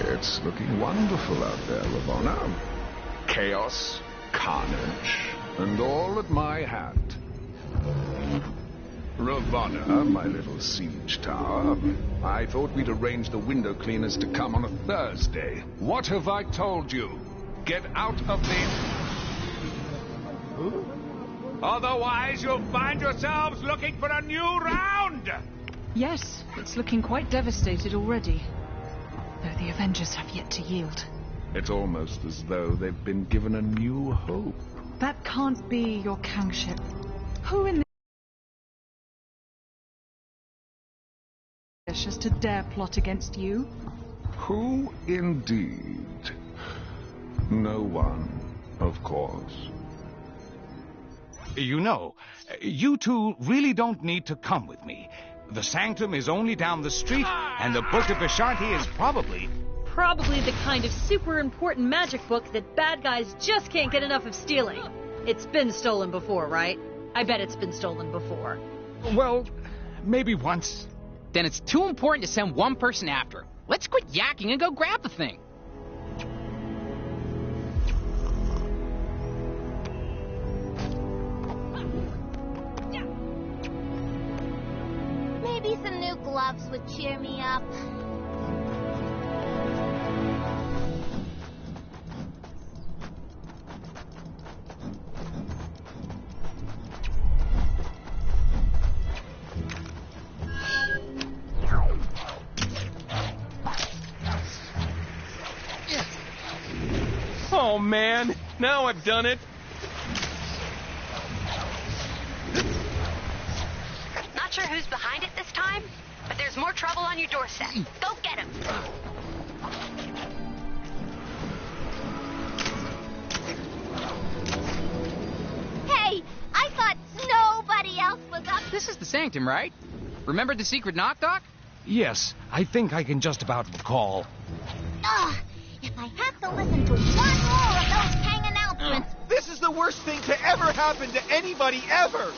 It's looking wonderful out there, Ravonna. Chaos, carnage, and all at my hand. Ravonna, my little siege tower, I thought we'd arrange the window cleaners to come on a Thursday. What have I told you? Get out of the... Otherwise, you'll find yourselves looking for a new round! Yes, it's looking quite devastated already. Though the Avengers have yet to yield. It's almost as though they've been given a new hope. That can't be your kingship. Who in the as to dare plot against you? Who indeed? No one, of course. You know, you two really don't need to come with me. The Sanctum is only down the street, and the Book of Ashanti is probably the kind of super important magic book that bad guys just can't get enough of stealing. It's been stolen before, right? I bet it's been stolen before. Well, maybe once. Then it's too important to send one person after. Let's quit yakking and go grab the thing. Maybe some new gloves would cheer me up. Oh, man. Now I've done it. Not sure who's behind it this time, but there's more trouble on your doorstep. Go get him. Hey, I thought nobody else was up. This is the Sanctum, right? Remember the secret knock-knock? Yes, I think I can just about recall. Ugh, if I have to listen to one more of those Kang announcements... This is the worst thing to ever happen to anybody ever!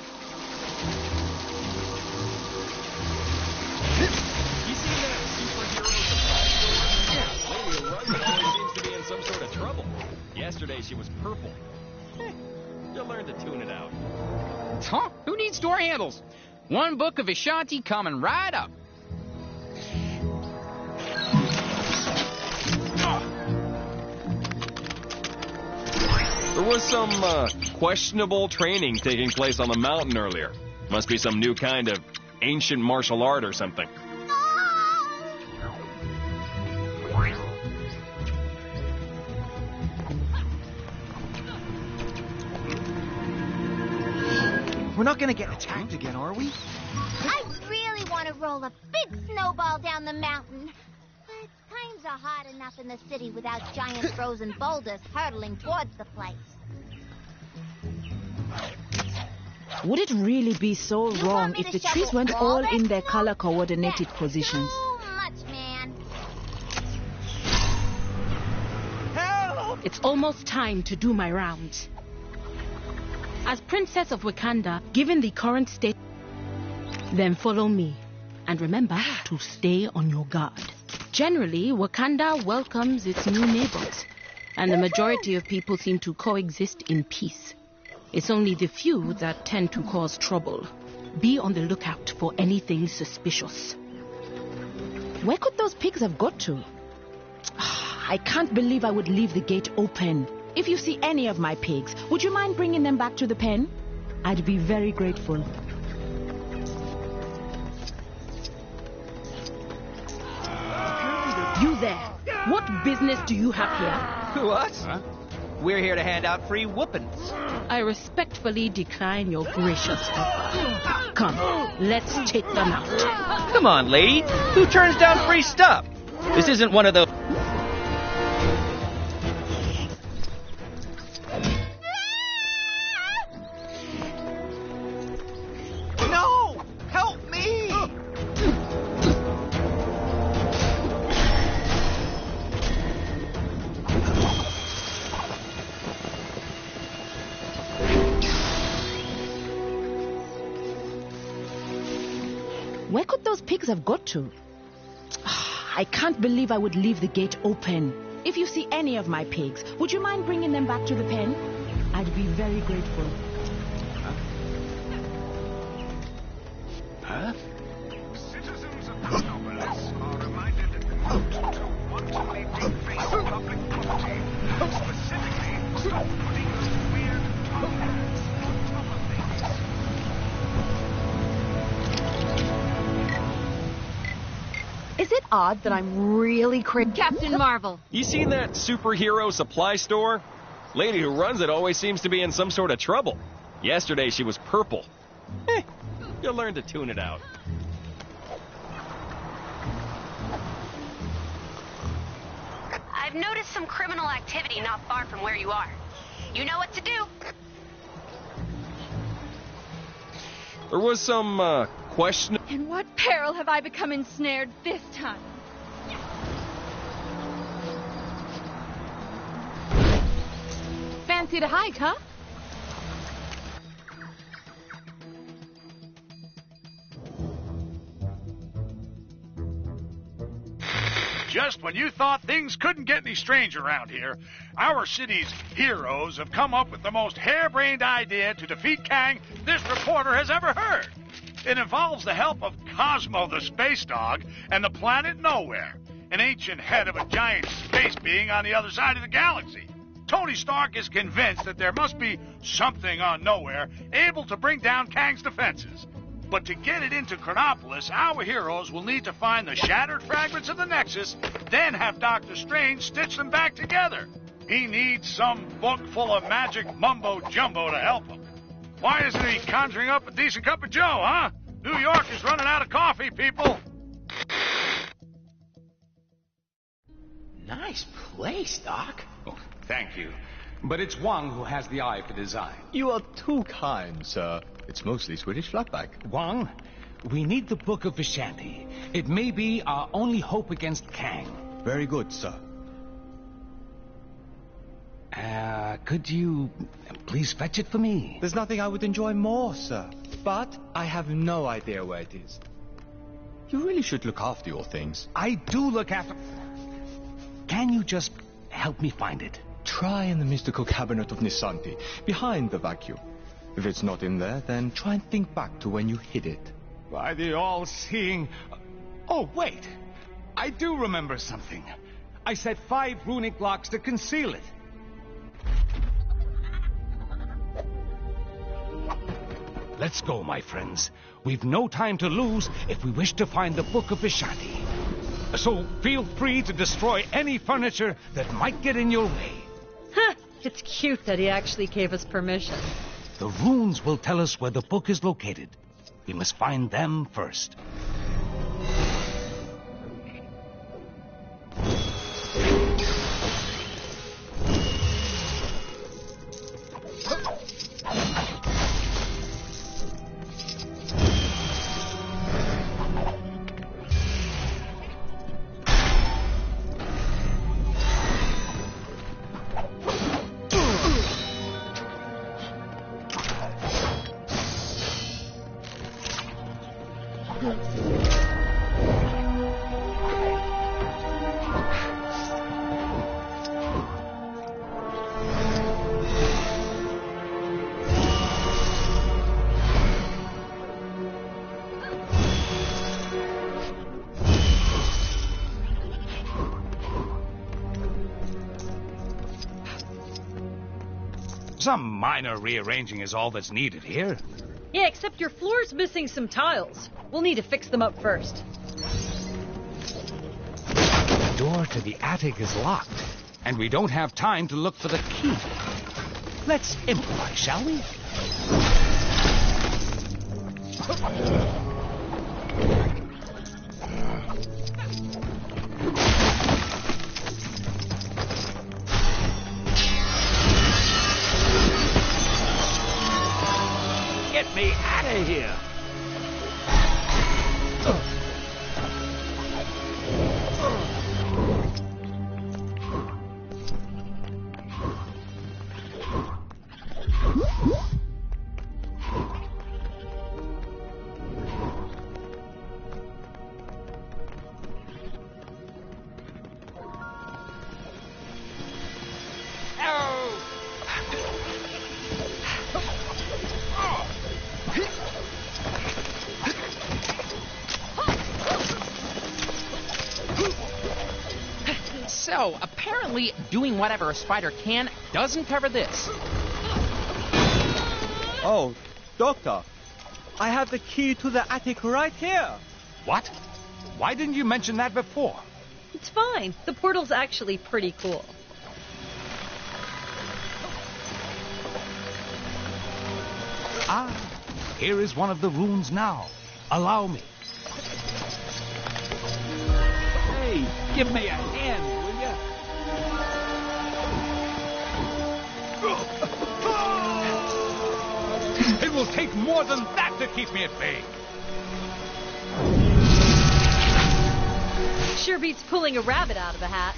You seen that superhero surprise? Yeah, Lady Rugby always seems to be in some sort of trouble. Yesterday she was purple. You'll learn to tune it out. Huh? Who needs door handles? One Book of Ashanti coming right up. There was some questionable training taking place on the mountain earlier. Must be some new kind of ancient martial art or something. We're not gonna get attacked again, are we? I really want to roll a big snowball down the mountain. But times are hard enough in the city without giant frozen boulders hurtling towards the place. Would it really be so wrong if the trees weren't all in their color-coordinated positions? Too much, man. Help! It's almost time to do my rounds. As Princess of Wakanda, given the current state, then follow me. And remember to stay on your guard. Generally, Wakanda welcomes its new neighbors, and the majority of people seem to coexist in peace. It's only the few that tend to cause trouble. Be on the lookout for anything suspicious. Where could those pigs have got to? I can't believe I would leave the gate open. If you see any of my pigs, would you mind bringing them back to the pen? I'd be very grateful. You there. What business do you have here? What? Huh? We're here to hand out free whoopings. I respectfully decline your gracious offer. Come, let's take them out. Come on, lady. Who turns down free stuff? This isn't one of those... No! Help me! Where could those pigs have got to? I can't believe I would leave the gate open. If you see any of my pigs, would you mind bringing them back to the pen? I'd be very grateful. Huh? Citizens of Metropolis are reminded not to wantonly deface public property. Specifically, stop putting those weird totems on top of things. Is it odd that I'm really crazy? Captain Marvel. You seen that superhero supply store? Lady who runs it always seems to be in some sort of trouble. Yesterday she was purple. You'll learn to tune it out. I've noticed some criminal activity not far from where you are. You know what to do. There was some, question... In what peril have I become ensnared this time? Fancy to hike, huh? Just when you thought things couldn't get any stranger around here, our city's heroes have come up with the most harebrained idea to defeat Kang this reporter has ever heard. It involves the help of Cosmo the space dog and the planet Nowhere, an ancient head of a giant space being on the other side of the galaxy. Tony Stark is convinced that there must be something on Nowhere able to bring down Kang's defenses. But to get it into Chronopolis, our heroes will need to find the shattered fragments of the Nexus, then have Dr. Strange stitch them back together. He needs some book full of magic mumbo-jumbo to help him. Why isn't he conjuring up a decent cup of joe, huh? New York is running out of coffee, people. Nice place, Doc. Oh, thank you. But it's Wang who has the eye for design. You are too kind, sir. It's mostly Swedish flatback. Wang, we need the Book of Vishanti. It may be our only hope against Kang. Very good, sir. Could you please fetch it for me? There's nothing I would enjoy more, sir. But I have no idea where it is. You really should look after your things. I do look after... Can you just help me find it? Try in the mystical cabinet of Nisanti, behind the vacuum. If it's not in there, then try and think back to when you hid it. By the all-seeing... Oh, wait. I do remember something. I set 5 runic locks to conceal it. Let's go, my friends. We've no time to lose if we wish to find the Book of Vishanti. So feel free to destroy any furniture that might get in your way. Huh, it's cute that he actually gave us permission. The runes will tell us where the book is located. We must find them first. Some minor rearranging is all that's needed here. Yeah, except your floor's missing some tiles. We'll need to fix them up first. The door to the attic is locked, and we don't have time to look for the key. Let's improvise, shall we? Get me out of here! So, apparently, doing whatever a spider can doesn't cover this. Oh, Doctor, I have the key to the attic right here. What? Why didn't you mention that before? It's fine. The portal's actually pretty cool. Ah, here is one of the runes now. Allow me. Hey, give me a hand, will you? It will take more than that to keep me at bay. Sure beats pulling a rabbit out of a hat.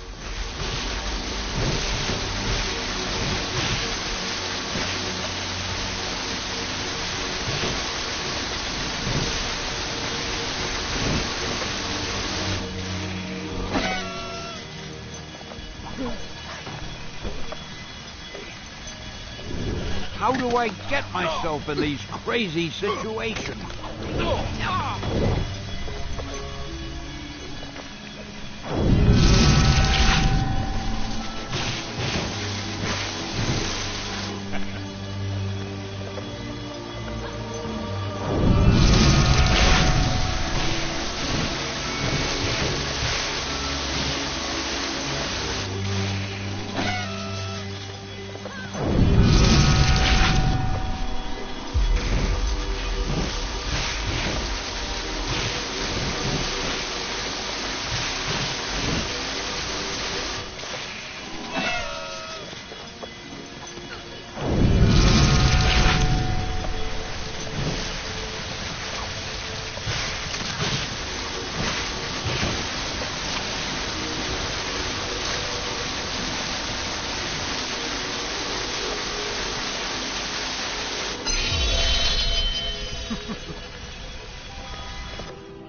How do I get myself in these crazy situations?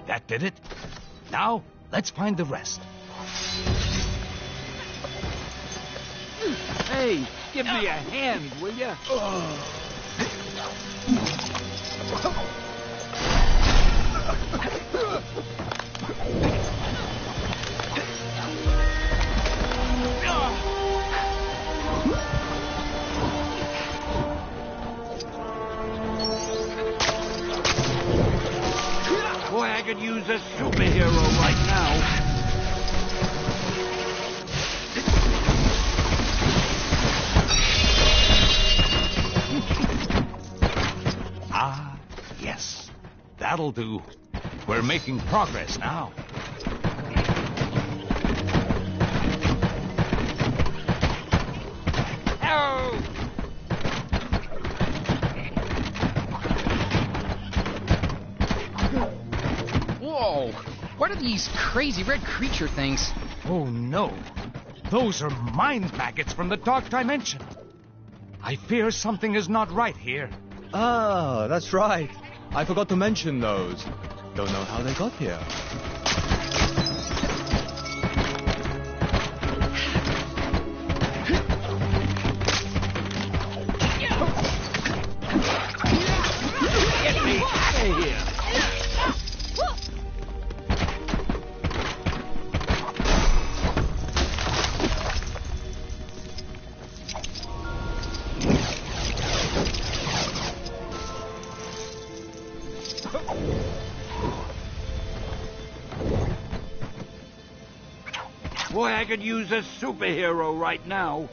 That did it. Now, let's find the rest. Hey, give me a hand, will you? That'll do. We're making progress now. Whoa! What are these crazy red creature things? Oh no! Those are mind maggots from the dark dimension. I fear something is not right here. Ah, that's right. I forgot to mention those. Don't know how they got here. Get me out of here! Boy, I could use a superhero right now.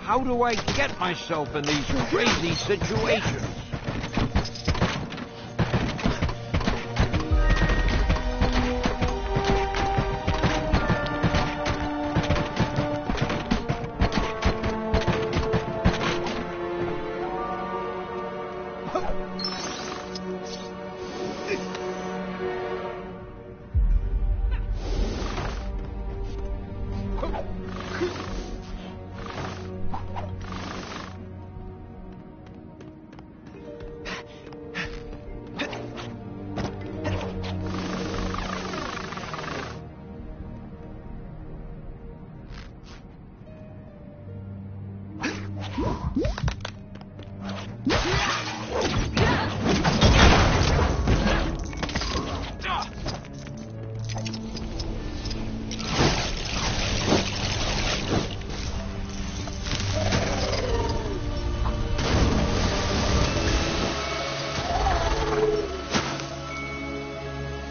How do I get myself in these crazy situations?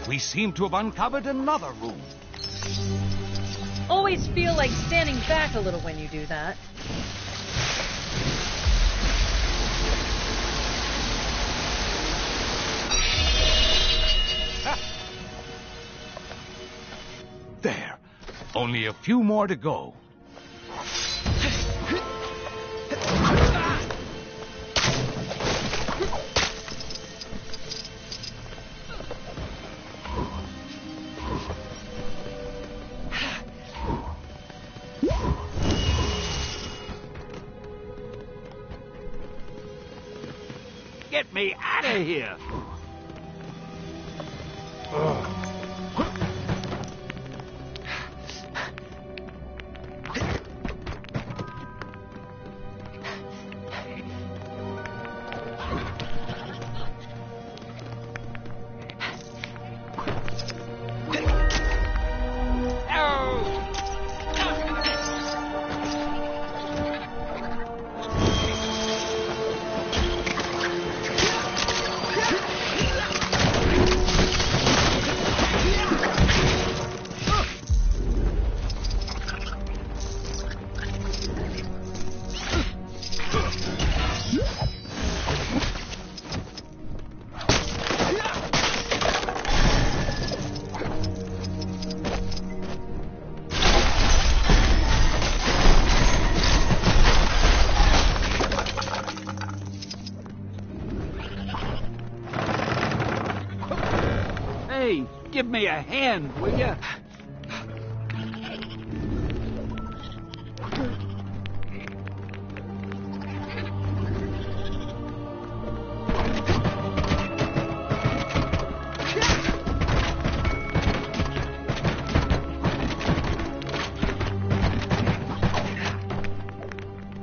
We seem to have uncovered another room. Always feel like standing back a little when you do that. There. Only a few more to go. Get me out of here! Hey, give me a hand, will ya?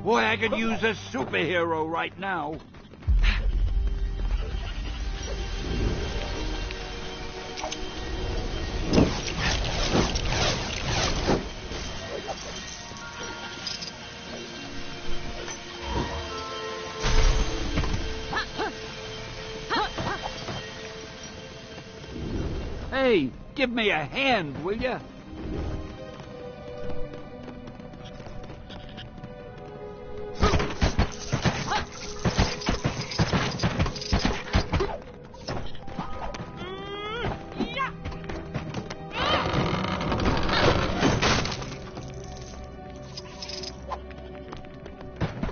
Boy, I could use a superhero right now. Hey, give me a hand, will ya?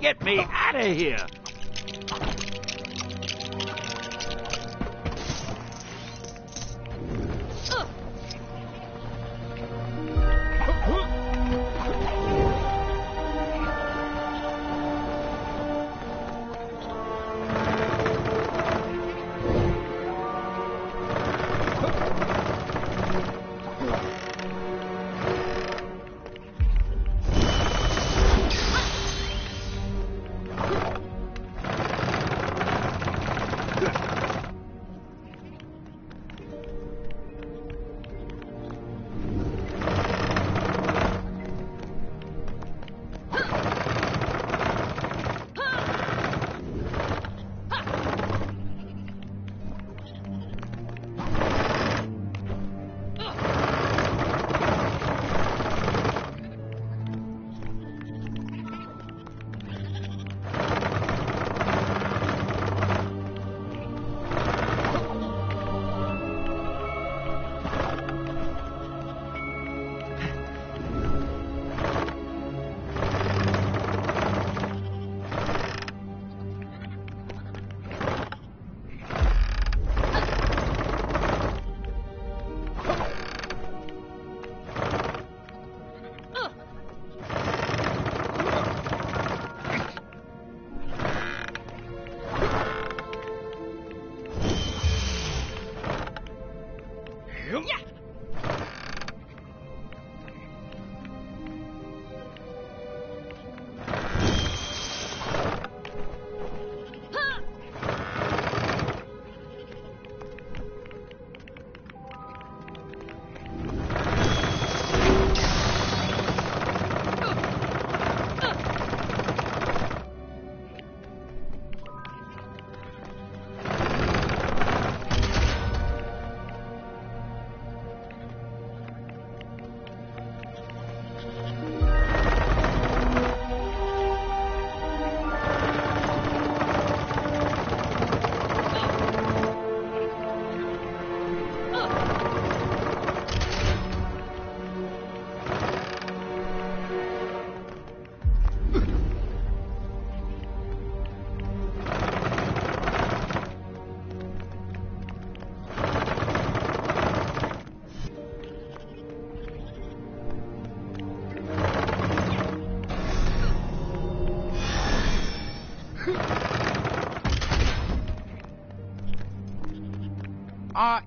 Get me out of here!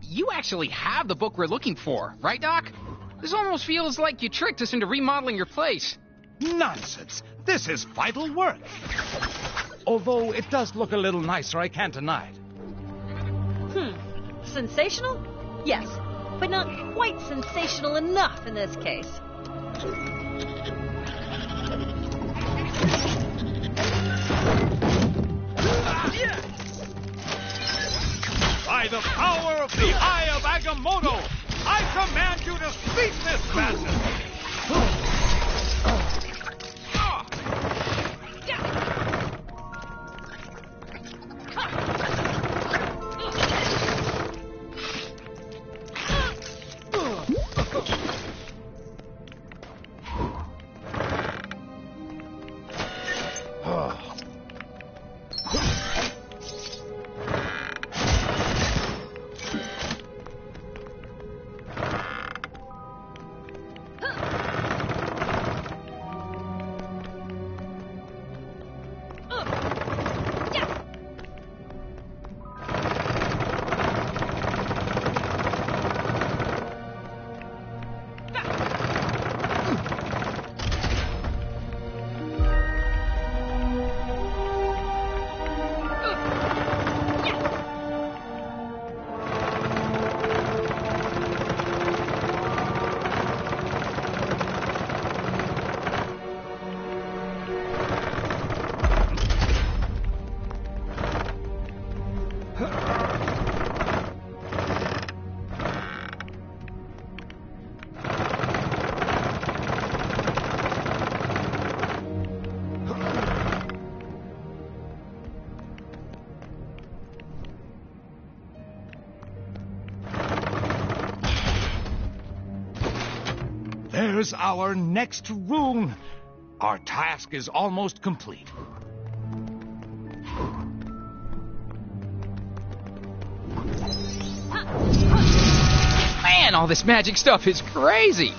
You actually have the book we're looking for, right, Doc? This almost feels like you tricked us into remodeling your place. Nonsense. This is vital work. Although it does look a little nicer, I can't deny it. Sensational? Yes, but not quite sensational enough in this case. By the power of the Eye of Agamotto, I command you to speak this madness! There's our next rune. Our task is almost complete. Man, all this magic stuff is crazy!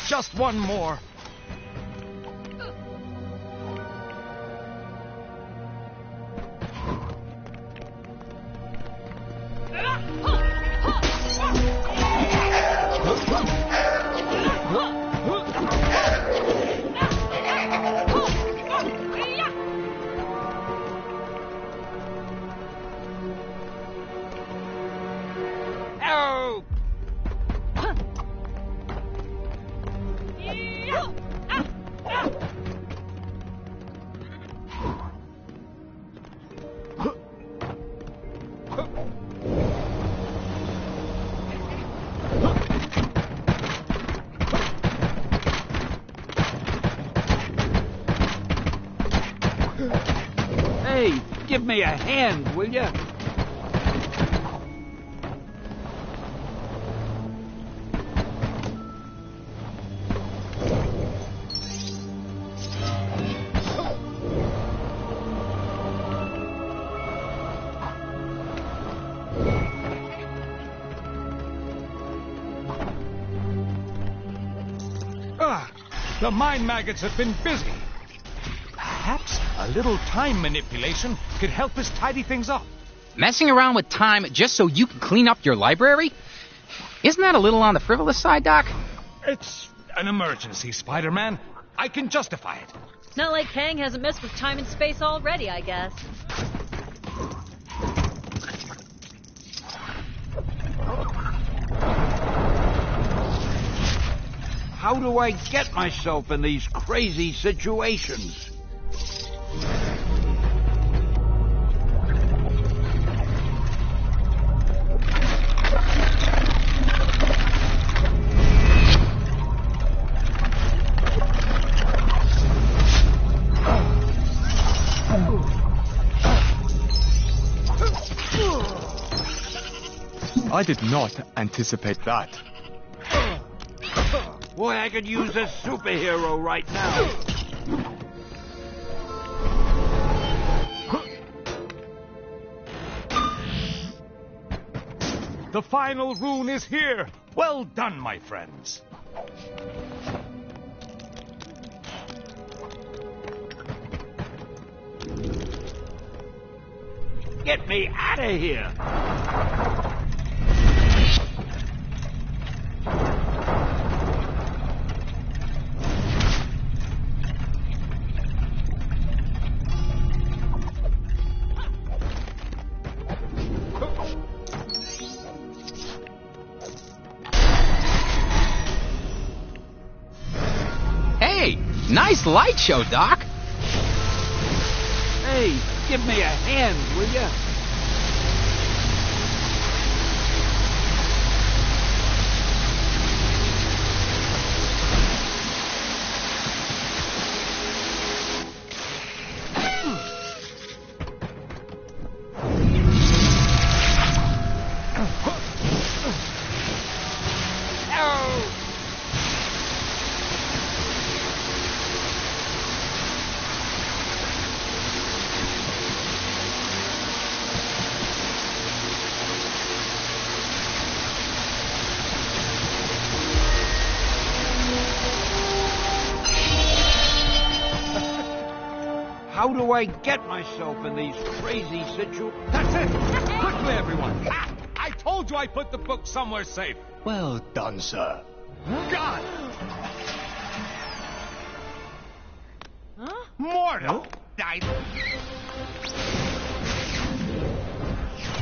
Just one more. Hey, give me a hand, will ya? The mind maggots have been busy. Perhaps a little time manipulation could help us tidy things up. Messing around with time just so you can clean up your library? Isn't that a little on the frivolous side, Doc? It's an emergency, Spider-Man. I can justify it. Not like Kang hasn't messed with time and space already, I guess. How do I get myself in these crazy situations? I did not anticipate that. Boy, I could use a superhero right now. The final rune is here. Well done, my friends. Get me out of here. Nice light show, Doc. Hey, give me a hand, will ya? How do I get myself in these crazy situations? That's it! Quickly, everyone! I told you I put the book somewhere safe. Well done, sir. God! Mortal!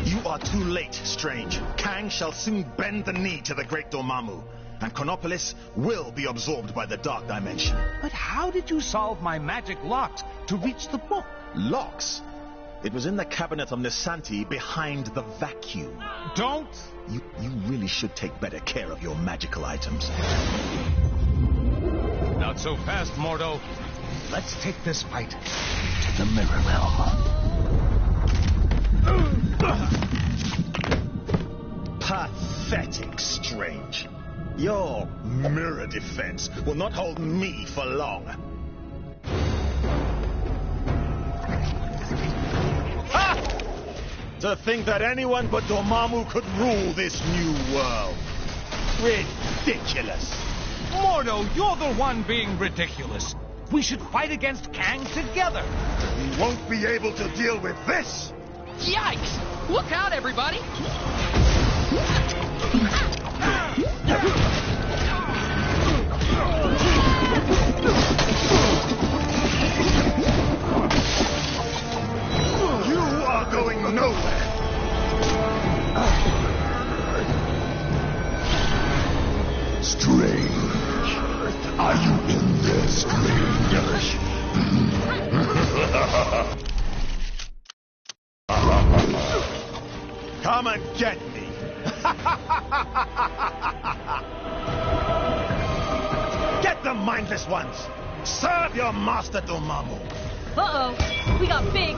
You are too late, Strange. Kang shall soon bend the knee to the great Dormammu, and Chronopolis will be absorbed by the Dark Dimension. But how did you solve my magic locks to reach the book? Locks? It was in the cabinet of Nisanti behind the vacuum. Don't! You really should take better care of your magical items. Not so fast, Mordo. Let's take this fight to the Mirror Realm. Pathetic, Strange. Your mirror defense will not hold me for long. Ha! To think that anyone but Dormammu could rule this new world. Ridiculous. Mordo, you're the one being ridiculous. We should fight against Kang together. We won't be able to deal with this. Yikes! Look out, everybody! You are going nowhere. Strange. Are you in there, Strange? Come and get me. Get the mindless ones. Serve your master, Dormammu. Uh-oh. We got big,